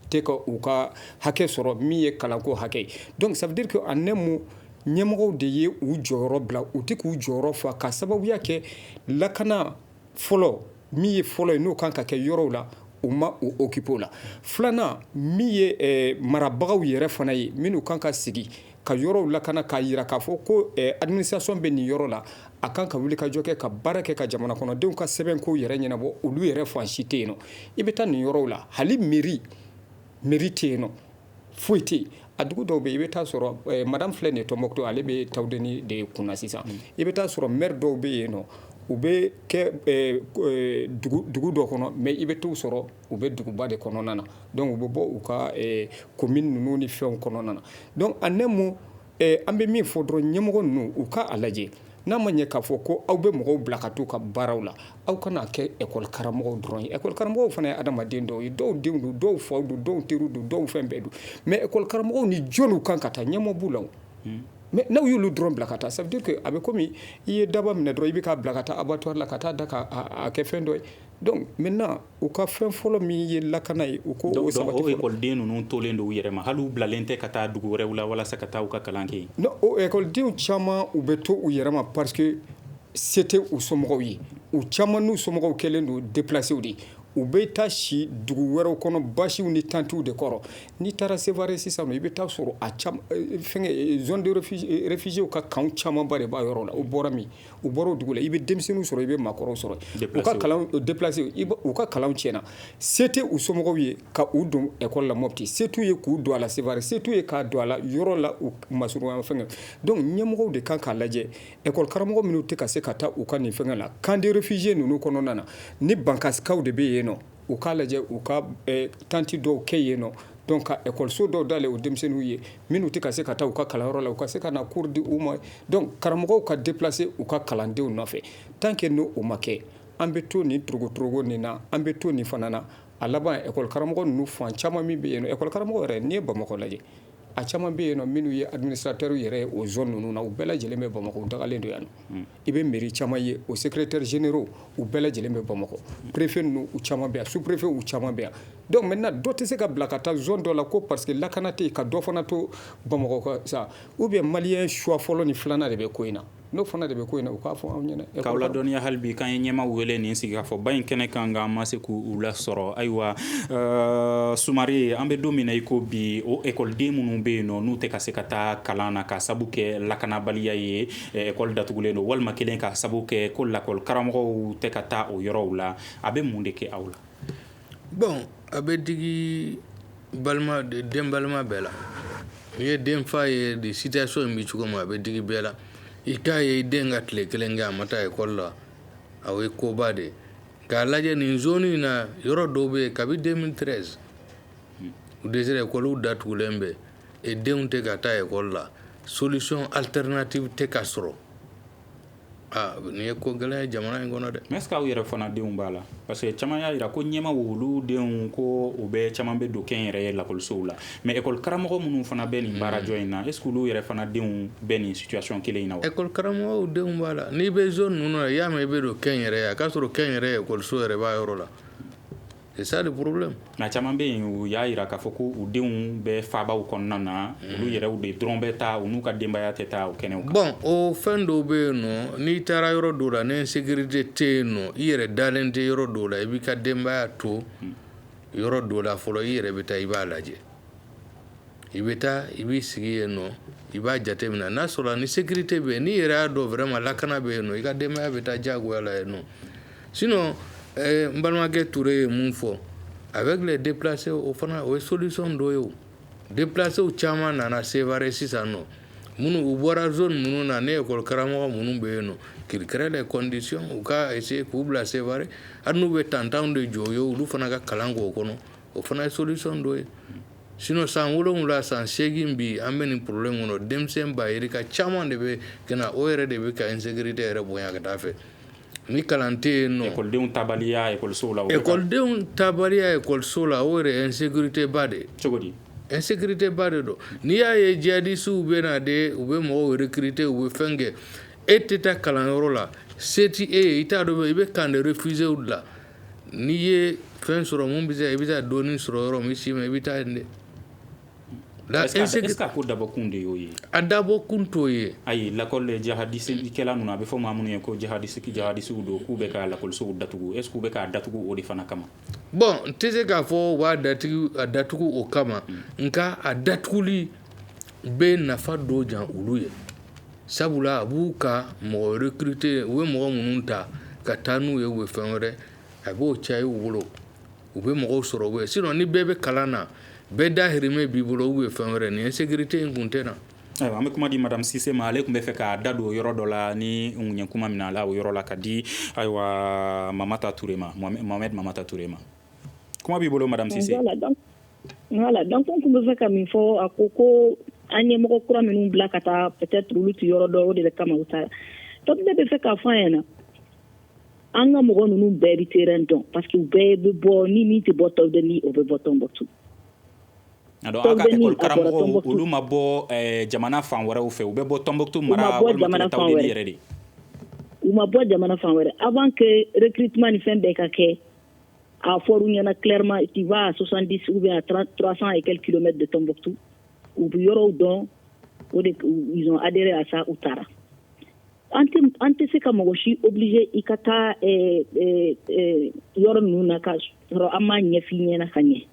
tɛ ka u ka hakɛ sɔrɔ min ye kalanko hakɛ ye donc ça veut dire que en un mot ɲɛmɔgɔw de ye u jɔyɔrɔ bila u tɛ k'u jɔyɔrɔ fa ka sababuya kɛ lakana fɔlɔ min ye fɔlɔ ye n'o kan ka kɛ yɔrɔw la u ma u occupé o la filanan min ye marabagaw yɛrɛ fana ye minnu kan ka sigi ka yɔrɔw lakana k'a yira k'a fɔ ko administration bɛ nin yɔrɔ la a kan ka wuli ka jɔ kɛ ka baara kɛ ka jamana kɔnɔdenw ka sɛbɛnkow yɛrɛ ɲɛnabɔ olu yɛrɛ fan si tɛ yen nɔ i bɛ taa nin yɔrɔw la hali mairie tɛ yen nɔ foyi tɛ yen a dugu dɔw bɛ yen i bɛ taa sɔrɔ madame filɛ nin ye Tombouctou ale bɛ Tawudeni de kunna sisan i bɛ taa sɔrɔ maire dɔw bɛ yen nɔ u bɛ kɛ dugu dɔ kɔnɔ mais i bɛ t'u sɔrɔ u bɛ duguba de kɔnɔna na donc u bɛ bɔ u ka commune ninnu ni fɛnw kɔnɔna na donc en un mot an bɛ min fɔ dɔrɔn ɲɛmɔgɔ ninnu u ka a lajɛ n'a ma ɲɛ k'a fɔ ko aw bɛ mɔgɔw bila ka t'u ka baaraw la aw kana kɛ école karamɔgɔw dɔrɔn ye école karamɔgɔw fana ye adamaden dɔw ye dɔw denw don dɔw faw don dɔw teriw don dɔw fɛn bɛɛ don mais école karamɔgɔw ni jɔnw kan ka taa ɲɛmɔgɔ b'u la mais n'aw y'olu dɔrɔn bila ka taa ça veut dire que a bɛ komi i ye daba minɛ dɔrɔn i bɛ k'a bila ka taa abattoir la ka taa da k'a kɛ fɛn dɔ ye donc maintenant u ka fɛn fɔlɔ min ye lakana ye u ko o sabati fɔlɔ. Ekɔliden ninnu tolen don u yɛrɛ ma hali u bilalen tɛ ka taa dugu wɛrɛw la walasa ka taa u ka kalan kɛ. non o ekɔlidenw caman u bɛ to u yɛrɛ ma parce que c'était u somɔgɔw ye u caman n'u somɔgɔw kɛlen don déplacés de u bɛ taa si dugu wɛrɛw kɔnɔ basiw ni tantiw de kɔrɔ n'i taara Sévaré sisan i bɛ taa sɔrɔ a caman fɛngɛ zone de réfugiés ka camp camanba de b'a yɔrɔ la u bɔra min u bɔra o dugu la i bɛ denmisɛnninw sɔrɔ i bɛ maakɔrɔw sɔrɔ u ka kalan déplacés u ka kalanw tiɲɛna se tɛ u somɔgɔw ye ka u don école la Mopti se t'u ye k'u don a la Sévaré se t'u ye k'a don a la yɔrɔ la u masurunya fɛngɛ donc ɲɛmɔgɔw de kan k'a lajɛ école karamɔgɔ minnu tɛ ka se ka taa u ka nin fɛngɛ la camp de réfugiés ninnu kɔnɔna na ni bankasikaw de bɛ yen nɔ u k'a lajɛ u ka tanti dɔw kɛ yen nɔ donc ka école dɔw dale o denmisɛnninw ye minnu tɛ ka se ka taa u ka kalanyɔrɔ la u ka se ka na cours di u ma donc karamɔgɔw ka déplacer u ka kalandenw nɔfɛ tant que n'o ma kɛ an bɛ to nin torogo nin na an bɛ to nin fana na a laban école karamɔgɔ ninnu fan caman min bɛ yen nɔ école karamɔgɔ yɛrɛ n'i ye Bamakɔ lajɛ a caman bɛ yen nɔ minnu ye administrateurs yɛrɛ ye o zone ninnu na u bɛɛ lajɛlen bɛ Bamakɔ u dagalen don yan nɔ i bɛ mairie caman ye o secrétaires généraux u bɛɛ lajɛlen bɛ Bamakɔ préfet ninnu u caman bɛ yan sous préfet u caman bɛ yan donc maintenant dɔ tɛ se ka bila ka taa zone dɔ la ko parce que lakana tɛ yen ka dɔ fana to Bamakɔ ka sa ou bien malien choix fɔlɔ ni filanan de bɛ ko in na n'o fana de bɛ ko in na u k'a fɔ anw ɲɛna k'aw ladɔnniya hali bi k'an ye ɲɛmaa wele nin sigikafɔba in kɛnɛ kan nka an ma se k'u lasɔrɔ ayiwa Sumare an bɛ don min na i ko bi o ekɔliden minnu bɛ yen nɔ n'u tɛ ka se ka taa kalan na ka sabu kɛ lakanabaliya ye ekɔli datugulen don walima kelen ka sabu kɛ ko lakɔli karamɔgɔw tɛ ka taa o yɔrɔw la a bɛ mun de kɛ aw la. bon a bɛ digi den balima bɛɛ la n'i ye den fa ye de situation in bɛ cogo min a bɛ digi bɛɛ la i k'a ye i den ka tile kelen kɛ a ma taa ekɔli la o ye koba de k'a lajɛ nin zone in na yɔrɔ dɔw bɛ yen kabi 2013 u dɛsɛra ekɔliw datugulen bɛ denw tɛ ka taa ekɔli la solution alternative tɛ ka sɔrɔ nin ye ko gɛlɛn ye jamana in kɔnɔ dɛ. mais est-ce que aw yɛrɛ fana denw b'a la parce que caman y'a jira ko ɲɛma olu denw ko u bɛ caman bɛ don kɛnyɛrɛ ye lakɔlisow la mais école karamɔgɔ minnu fana bɛ nin baarajɔ in na est-ce que olu yɛrɛ fana denw bɛ nin situation kelen in na wa. école karamɔgɔw denw b'a la n'i bɛ zone ninnu na i y'a mɛn i bɛ don kɛnyɛrɛ ye a k'a sɔrɔ kɛnyɛrɛ ye ekɔliso yɛrɛ b'a yɔrɔ la c'est ça le problème. mais caman bɛ yen u y'a jira k'a fɔ ko u denw bɛ faabaw kɔnɔna na olu yɛrɛ de dɔrɔn bɛ taa u n'u ka denbaya tɛ taa o kɛnɛw kan. bon o fɛn dɔw bɛ yen nɔ n'i taara yɔrɔ dɔw la ni insécurité tɛ yen nɔ i yɛrɛ dalen tɛ yɔrɔ dɔw la i b'i ka denbaya to yɔrɔ dɔw la fɔlɔ i yɛrɛ bɛ taa i b'a lajɛ i bɛ taa i b'i sigi yen nɔ i b'a jateminɛ n'a sɔrɔ ni sécurité bɛ yen n'i yɛrɛ y'a dɔn vraiment lakana bɛ yen nɔ i ka denbaya bɛ taa diyagoya la yen nɔ sinon n balimakɛ Ture ye mun fɔ avec les déplacés o fana o ye solution dɔ ye o déplacés caman nana Sévaré sisan nɔ minnu u bɔra zone minnu na ni école karamɔgɔ minnu bɛ yen nɔ qu'ils créent les conditions u ka essayer k'u bila Sévaré hali n'u bɛ tantanw de jɔ u ye olu fana ka kalan k'o kɔnɔ o fana ye solution dɔ ye sinon san 7 san 8 bi an bɛ nin problème kɔnɔ denmisɛn bayirika caman de bɛ kana o yɛrɛ de bɛ ka insécurité yɛrɛ bonya ka taa fɛ ni kalan tɛ yen nɔ ekɔlidenw tabaliya ekɔlisow la ekɔlidenw tabaliya ekɔliso la o yɛrɛ insécurité ba de cogo di insécurité ba de don n'i y'a ye djihadistes bɛ na de u bɛ mɔgɔw recruter u bɛ fɛn kɛ e tɛ taa kalanyɔrɔ la se tɛ e ye i t'a dɔn i bɛ camp de réfugiés la n'i ye fɛn sɔrɔ mun bɛ se i bɛ taa dɔɔnin sɔrɔ yɔrɔ min si ma i bɛ taa yen dɛ. est-ce que a ko dabɔkun de y'o ye a dabɔkun t'o ye ayi lakɔli jihadisikɛla ninnu a bɛ fɔ maa minnu ye ko jihadisiw don k'u bɛ ka lakɔlisow datugu est-ce que u bɛ k'a datugu o de fana kama. bon n tɛ se k'a fɔ u b'a datugu o kama nka a datuguli bɛ nafa dɔ jan olu ye sabula a b'u ka mɔgɔ recruter u bɛ mɔgɔ minnu ta ka taa n'u ye u bɛ fɛn wɛrɛ a b'o caya u bolo u bɛ mɔgɔw sɔrɔ u ye sinon ni bɛɛ bɛ kalan na bɛɛ dahirimɛ b'i bolo u bɛ fɛn wɛrɛ ni insécurité in kun tɛ na. ayiwa an bɛ kuma di madame Cissé ma ale tun bɛ fɛ k'a da don o yɔrɔ dɔ la ni n kun ye kuma min na a la o yɔrɔ la ka di ayiwa Mamata Ture ma Mohamed Mamata Ture ma kuma b'i bolo madame Cissé. voilà donc n kun bɛ fɛ ka min fɔ a ko an ɲɛmɔgɔ kura minnu bila ka taa peut-être olu tɛ yɔrɔ dɔ o de kama u taara donc ne bɛ fɛ k'a fɔ an ɲɛna an ka mɔgɔ ninnu bɛɛ bɛ terrain dɔn parce que u bɛɛ bɛ bɔ ni min tɛ bɔ tɔw de ni o bɛ bɔ tɔn bɔ tu donc aka école karamɔgɔ olu ma bɔ jamana fan wɛrɛw fɛ u bɛ bɔ Tombouctou mara walima Tawdeni yɛrɛ de u ma bɔ jamana fan wɛrɛ avant que recrutement ni fɛn bɛɛ ka kɛ a fɔra u ɲɛna clairement tu vas à 70 ou bien à 300 et quelques kilomètres de Tombouctou u bɛ yɔrɔw dɔn ils ont adhéré à ça u taara an tɛ se ka mɔgɔ si obligé i ka taa yɔrɔ ninnu na ka sɔrɔ an m'a ɲɛf'i ɲɛna ka ɲɛ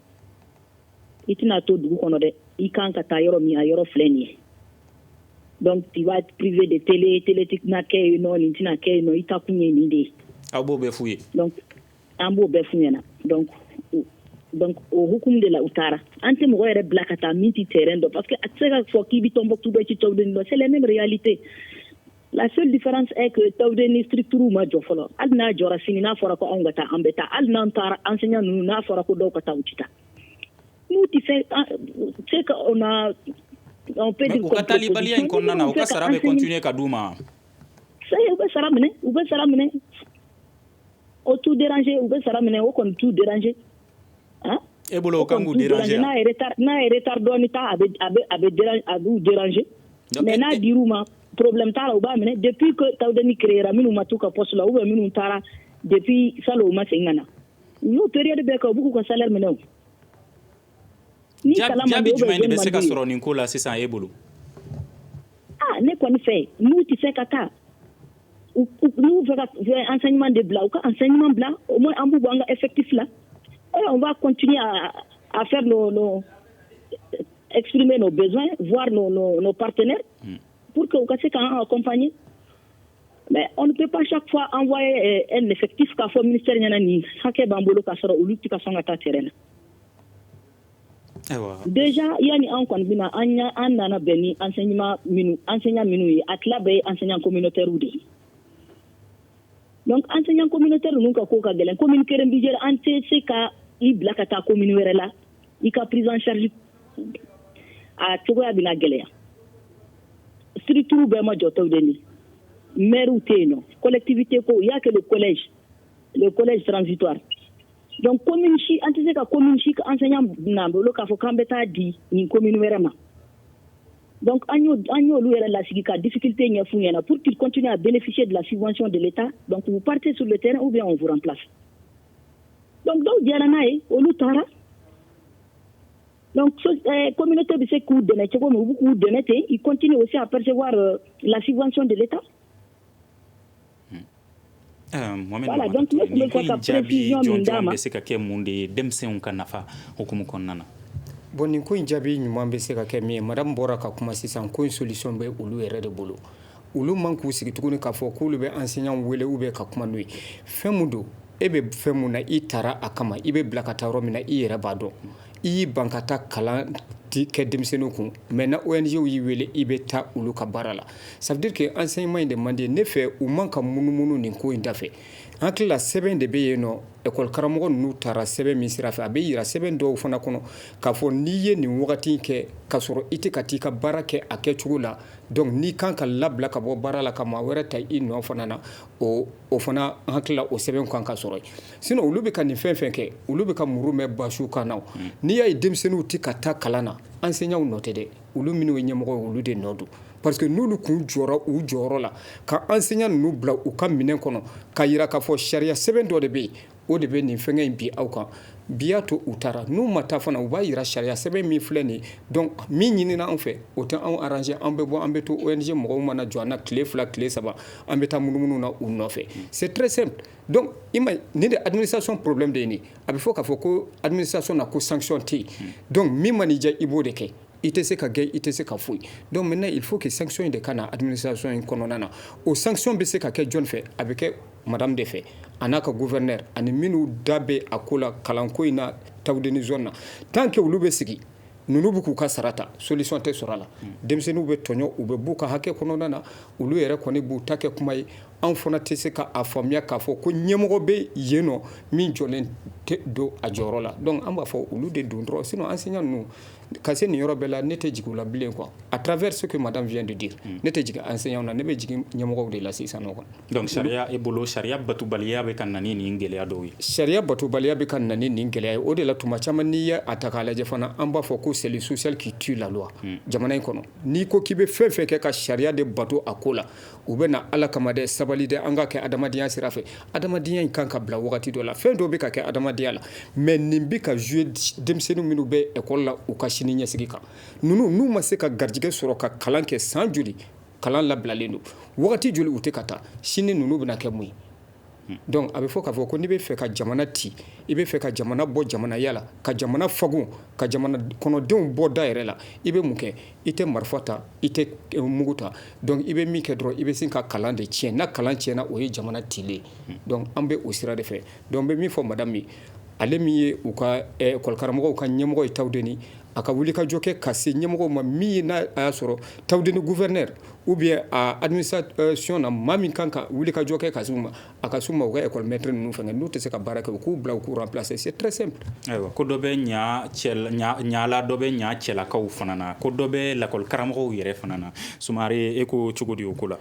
i tɛna to dugu kɔnɔ dɛ i kan ka taa yɔrɔ min a yɔrɔ filɛ nin ye donc tu vas être privé de télé tɛna kɛ yen nɔ nin tɛna kɛ yen nɔ i ta kun ye nin de ye aw b'o bɛɛ f'u ye donc an b'o bɛɛ f'u ɲɛna donc o hukumu de la u taara an tɛ mɔgɔ yɛrɛ bila ka taa min ti terrain dɔn parce que a tɛ se ka fɔ k'i bɛ Tombouctou dɔn i ti Tawdeni dɔn c'est les mêmes réalités. La seule différence est que Tawdeni structure ma jɔ fɔlɔ hali n'a jɔra sini n'a fɔra ko anw ka taa an bɛ taa hali n'an taara enseignant ninnu n'a fɔra ko dɔw ka taa u ti taa n'u ti fɛ c'est que on peut dire u ka talibaliya in kɔnɔna na u ka sara bɛ continuer ka d'u ma ça y est u bɛ sara minɛ o t'u déranger u bɛ sara minɛ o kɔni t'u déranger hein e bolo o kan k'u déranger n'a ye retard dɔɔni ta a b'u déranger mais n'a dir'u ma problème t'a la u b'a minɛ depuis que Tawdeni créera minnu ma t'u ka poste la ou bien minnu taara depuis salon u ma segin ka na u y'o période bɛɛ kɛ u b'u ka salaire minɛ o jaabi jumɛn de bɛ se ka sɔrɔ nin ko la sisan e bolo ne kɔni fɛ n'u tɛ se ka taa n'u fɛ ka enseignement de bila u ka enseignement bila au moins an b'u bɔ an ka effectif la et on va continuer à faire exprimer nos besoins voir nos partenaires pour que ka se k'an accompagner mais on ne peut pas chaque fois envoyer un effectif k'a fɔ ministère ɲɛna nin hakɛ b'an bolo k'a sɔrɔ olu tɛ ka sɔn ka taa terrain na déjà yani an kɔni bɛna an nana bɛn ni enseignant minnu ye a tila bɛɛ ye enseignant communautaire de ye donc enseignant communautaire ninnu ka ko ka gɛlɛn commune kelen bi jɛra an tɛ se ka i bila ka taa commune wɛrɛ la i ka prise en charge a cogoya bɛna gɛlɛya structure bɛɛ ma jɔ Tawdeni maire tɛ yen nɔ collectivité ko il y a que le collège transitoire donc commune si an tɛ se ka commune si ka enseignant na bolo k'a fɔ k'an bɛ taa di nin commune wɛrɛ ma donc an y'olu yɛrɛ lasigi ka difficulté ɲɛf'u ɲɛna pour qu'ils continuent à bénéficier de la subvention de l'État donc vous partez sur le terrain ou bien on vous remplace donc dɔw jɛra n'a ye olu taara donc communauté bɛ se k'u dɛmɛ cogo min u bɛ k'u dɛmɛ ten ils continuent aussi à percevoir la subvention de l'État. Voilà donc ne tun bɛ fɛ ka précision min d'a ma bɛ se ka kɛ mun de ye denmisɛnw ka nafa hukumu kɔnɔna na. Bon nin ko in jaabi ɲuman bɛ se ka kɛ min ye madame bɔra ka kuma sisan ko in solution bɛ olu yɛrɛ de bolo olu man k'u sigi tuguni k'a fɔ k'olu bɛ enseignant wele ou bien ka kuma n'u ye fɛn mun don e bɛ fɛn mun na i taara a kama i bɛ bila ka taa yɔrɔ min na i yɛrɛ b'a dɔn i y'i ban ka taa kalan kɛ denmisɛnninw kun mais na ONG y'i wele i bɛ taa olu ka baara la ça veut dire que enseignement in de man di ne fɛ u man ka munumunu nin ko in da fɛ an hakilila sɛbɛn de bɛ yen nɔ école karamɔgɔ ninnu taara sɛbɛn min sira fɛ a bɛ yira sɛbɛn dɔw fana kɔnɔ k'a fɔ n'i ye nin wagati kɛ k'a sɔrɔ i tɛ ka t'i ka baara kɛ a kɛcogo la donc n'i kan ka labila ka bɔ baara la ka maa wɛrɛ ta i nɔ fana na o fana an hakilila o sɛbɛn kan ka sɔrɔ sinon olu bɛ ka nin fɛn fɛn kɛ olu bɛ ka muru mɛn basiw kan na n'i y'a ye denmisɛnninw tɛ ka taa kalan na enseignants nɔ tɛ dɛ olu minnu ye ɲɛmɔgɔ ye olu de nɔ don parce que n'olu kun jɔra u jɔyɔrɔ la ka enseignant ninnu bila u ka minɛn kɔnɔ ka yira k'a fɔ sariya sɛbɛn dɔ de bɛ yen o de bɛ nin fɛngɛ in bi aw kan bi y'a to u taara n'u ma taa fana u b'a yira sariya sɛbɛn min filɛ nin donc min ɲinina an fɛ o tɛ anw arranger an bɛ bɔ an bɛ to ONG mɔgɔw mana jɔ an na tile 2 tile 3 an bɛ taa munumunu na u nɔfɛ c'est très simple donc i ma nin de administration problème de ye nin a bɛ fɔ k'a fɔ ko administration na ko sanction tɛ yen donc min ma n'i diya i b'o de kɛ i tɛ se ka gɛn i tɛ se ka foyi donc maintenant il faut que sanction in de ka na administration in kɔnɔna na o sanction bɛ se ka kɛ jɔn fɛ a bɛ kɛ madame de fɛ a n'a ka gouverneur ani minnu da bɛ a ko la kalanko in na Tawdeni zone na tant que olu bɛ sigi ninnu bɛ k'u ka sara ta solution tɛ sɔrɔ a la denmisɛnninw bɛ tɔɲɔ u bɛ b'u ka hakɛ kɔnɔna na olu yɛrɛ kɔni b'u ta kɛ kuma ye anw fana tɛ se ka a faamuya k'a fɔ ko ɲɛmɔgɔ bɛ yen nɔ min jɔlen tɛ don a jɔyɔrɔ la donc an b'a fɔ olu de don dɔrɔn sinon enseignant ninnu ka se nin yɔrɔ bɛɛ la ne tɛ jigin u la bilen quoi à travers ce que madame vient de dire ne tɛ jigin enseignant na ne bɛ jigin ɲɛmɔgɔw de la sisan nɔ quoi donc sariya e bolo sariya batubaliya bɛ ka na ni nin gɛlɛya dɔw ye sariya batubaliya bɛ ka na ni nin gɛlɛya ye o de la tuma caman n'i ye a ta k'a lajɛ fana an b'a fɔ ko c'est le social qui tue la loi jamana in kɔnɔ n'i ko k'i bɛ fɛn fɛn kɛ ka sariya de bato a ko la u bɛ na ala kama dɛ sabali dɛ an ka kɛ adamadenya sira fɛ adamadenya in kan ka bila wagati dɔ la fɛn dɔ bɛ ka kɛ adamadenya la mais nin bɛ ka jouer denmisɛnnin minnu bɛ école la u ka sini ɲɛsigi kan ninnu n'u ma se ka garijɛgɛ sɔrɔ ka kalan kɛ san joli kalan labilalen don wagati joli u tɛ ka taa sini ninnu bɛna kɛ mun ye donc a bɛ fɔ k'a fɔ ko n'i bɛ fɛ ka jamana ci i bɛ fɛ ka jamana bɔ jamanaya la ka jamana fagun ka jamana kɔnɔdenw bɔ da yɛrɛ la i bɛ mun kɛ i tɛ marifa ta i tɛ mugu ta donc i bɛ min kɛ dɔrɔn i bɛ sin ka kalan de tiɲɛ n'a kalan tiɲɛna o ye jamana cilen donc an bɛ o sira de fɛ donc n bɛ min fɔ madame ye ale min ye u ka école karamɔgɔw ka ɲɛmɔgɔ ye Tawudeni a ka wuli ka jɔ kɛ ka se ɲɛmɔgɔw ma min ye n'a y'a sɔrɔ Tawudeni gouverneur ou bien a administration na maa min kan ka wuli ka jɔ kɛ ka s'u ma a ka s'u ma u ka école maître ninnu fɛngɛ n'u tɛ se ka baara kɛ u k'u bila u k'u remplacer c'est très simple. ayiwa ko dɔ bɛ ɲala dɔ bɛ ɲa cɛlakaw fana na ko dɔ bɛ lakɔli karamɔgɔw yɛrɛ fana na Sumare e ko cogo di o ko la.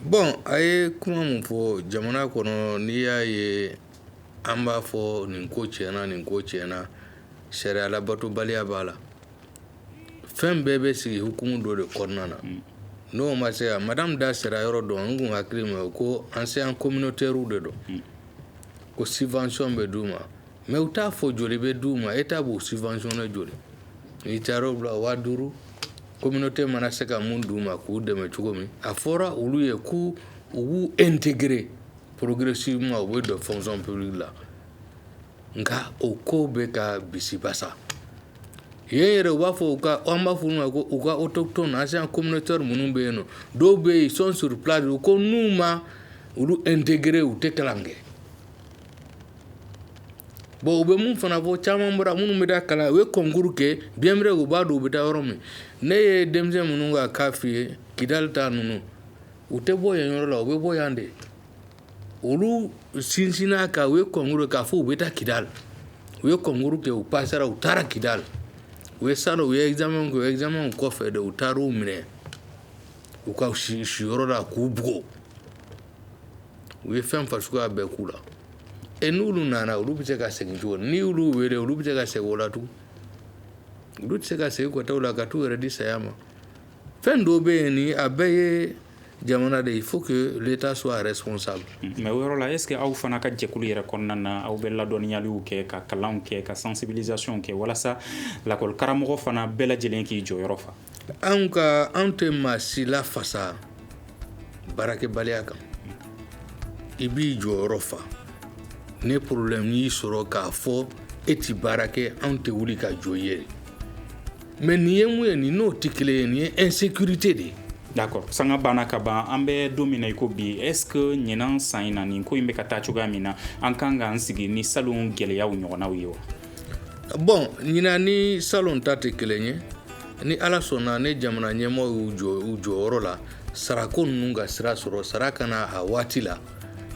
bon a ye kuma mun fɔ jamana kɔnɔ n'i y'a ye an b'a fɔ nin ko tiɲɛna sariya labatobaliya b'a la fɛn bɛɛ bɛ sigi hukumu dɔ de kɔnɔna na n'o ma se madame da sera yɔrɔ dɔ n kun hakili ma ko enseignant communautaire de don ko subvention bɛ d'u ma mais u t'a fɔ joli bɛ d'u ma état b'u subventionné joli n'i taara o bila 5000 communauté mana se ka mun d'u ma k'u dɛmɛ cogo min a fɔra olu ye k'u b'u intégrer progressivement au de fonction publique la nka o ko bɛ ka bisi basa yen yɛrɛ u b'a fɔ an b'a fɔ olu ma ko u ka autochtone ancien communautaire minnu bɛ yen nɔ dɔw bɛ yen ils sont sur place ko n'u ma olu intégrer u tɛ kalan kɛ bon u bɛ mun fana fɔ caman bɔra minnu bɛ taa kalan u ye concours kɛ bien vrai u b'a dɔn u bɛ taa yɔrɔ min ne ye denmisɛn minnu ka cas f'i ye Kidali ta ninnu u tɛ bɔ yen yɔrɔ la u bɛ bɔ yan de olu sinsinna ka u ye concours k'a fɔ u bɛ taa Kidali u ye concours kɛ u passera u taara Kidali u ye salo u ye examen kɛ examen kɔfɛ de u taara u minɛ u ka siyɔrɔ la k'u bugo u ye fɛn fasuguya bɛɛ k'u la n'olu nana olu bɛ se ka segin cogo ni olu wele olu bɛ se ka segin o la tugun olu tɛ se ka segin kɔtaw la ka t'u yɛrɛ di saya ma fɛn dɔw bɛ yen ni a bɛɛ ye jamana de il faut que l'état soit responsable. mais o yɔrɔ la est ce que aw fana ka jɛkulu yɛrɛ kɔnɔna na aw bɛ ladɔnniyaliw kɛ ka kalanw kɛ ka sensibilisation kɛ walasa lakɔli karamɔgɔ fana bɛɛ lajɛlen k'i jɔyɔrɔ fa. anw tɛ maa si lafasa baarakɛbaliya kan i b'i jɔyɔrɔ fa ne problème y'i sɔrɔ k'a fɔ e ti baara kɛ anw tɛ wuli ka jɔ i ye mais nin ye mun ye nin n'o tɛ kelen ye nin ye insécurité de ye. d'accord sanga banna ka ban an bɛ don min na i ko bi est ce que ɲinan san in na nin ko in bɛ ka taa cogoya min na an kan k'an sigi ni salon gɛlɛyaw ɲɔgɔnnaw ye wa. bon ɲinan ni salon ta tɛ kelen ye ni ala sɔnna ne jamana ɲɛmɔgɔ y'u jɔyɔrɔ la sarako ninnu ka sira sɔrɔ sara ka na a waati la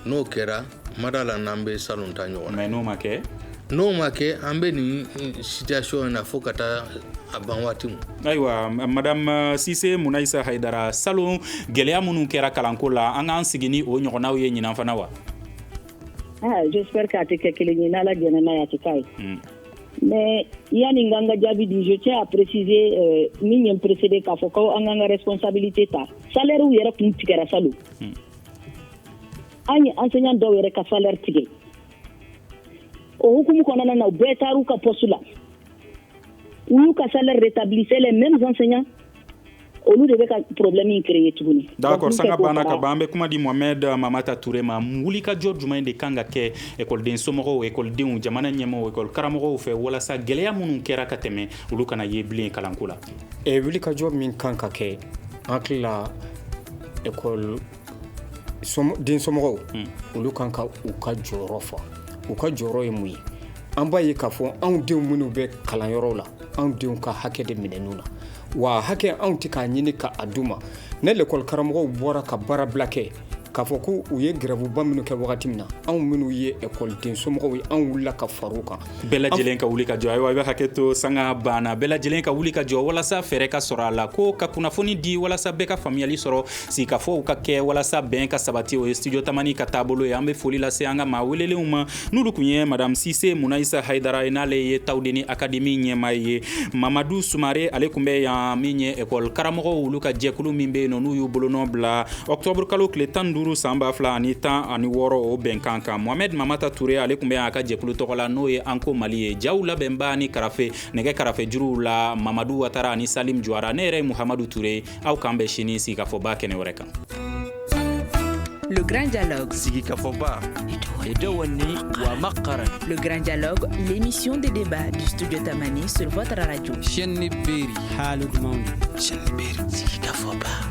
n'o kɛra mada la n'an bɛ salon ta ɲɔgɔn na. mais n'o ma kɛ. n'o ma kɛ an bɛ nin situation in na fo ka taa a ban waati min. ayiwa madame Sise Munaisa Haidara salon gɛlɛya minnu kɛra kalanko la an k'an sigi ni o ɲɔgɔnnaw ye ɲinan fana wa. j'espère k'a tɛ kɛ kelen ye n'ala jɛna n'a ye a tɛ k'a ye. mais yani n ka jaabi di je tiens à préciser min ye n précédé k'a fɔ ko an k'an ka responsabilité ta salaire yɛrɛ kun tigɛra salon. an ye enseignant dɔw yɛrɛ ka salaire tigɛ o hukumu kɔnɔna na u bɛɛ taar'u ka poste la u y'u ka salaire rétabli c'est les mêmes enseignants olu de bɛ ka problème in créer tuguni. d'accord sanga banna ka ban an bɛ kuma di Mohamed Mamata Touré ma wulikajɔ jumɛn de kan ka kɛ écoleden somɔgɔw écoledenw jamana ɲɛmɔgɔw école karamɔgɔw fɛ walasa gɛlɛya minnu kɛra ka tɛmɛ olu kana ye bilen kalanko la. wulikajɔ min kan ka kɛ an hakili la école den somɔgɔw olu kan ka u ka jɔyɔrɔ fa u ka jɔyɔrɔ ye mun ye an b'a ye k'a fɔ anw denw minnu bɛ kalanyɔrɔw la anw denw ka hakɛ de minɛn'u na wa hakɛ anw tɛ k'a ɲini k'a d'u ma ne l'école karamɔgɔw bɔra ka baara bila kɛ k'a fɔ ko u ye grève-ba minnu kɛ wagati min na anw minnu ye école-den somɔgɔw ye anw wulila ka far'u kan bɛɛ lajɛlen ka wuli ka jɔ ayiwa i bɛ hakɛ to sanga banna bɛɛ lajɛlen ka wuli ka jɔ walasa fɛɛrɛ ka sɔrɔ a la ko ka kunnafoni di walasa bɛɛ ka faamuyali sɔrɔ sigikafɔw ka kɛ walasa bɛn ka sabati o ye studio tamani ka taabolo ye an bɛ foli lase an ka maa welelenw ma n'olu kun ye madame Sise Munaisa Haidara ye n'ale ye Tawudeni Academy ɲɛmaa ye Mamadu Sumare ale kun bɛ yan min ye école karamɔgɔw olu ka jɛkulu min bɛ yen nɔ n'u y'u bolonɔ bila octobre kalo tile 15 san 2016 o bɛnkan kan Mohamed Mamata Touré ale kun bɛ yan a ka jɛkulu tɔgɔ la n'o ye Anko Mali ye jaw labɛnba ni karafe nɛgɛ karafe juruw la Mamadu Watara ani Salim Juara ne yɛrɛ ye Muhamadu Touré aw kan bɛ sini sigikafɔba kɛnɛ wɛrɛ kan. Le Grand Dialogue. Sigikafoba. Le Grand Dialogue, l'émission des débats du studio Tamani sur votre radio. Sigikafoba.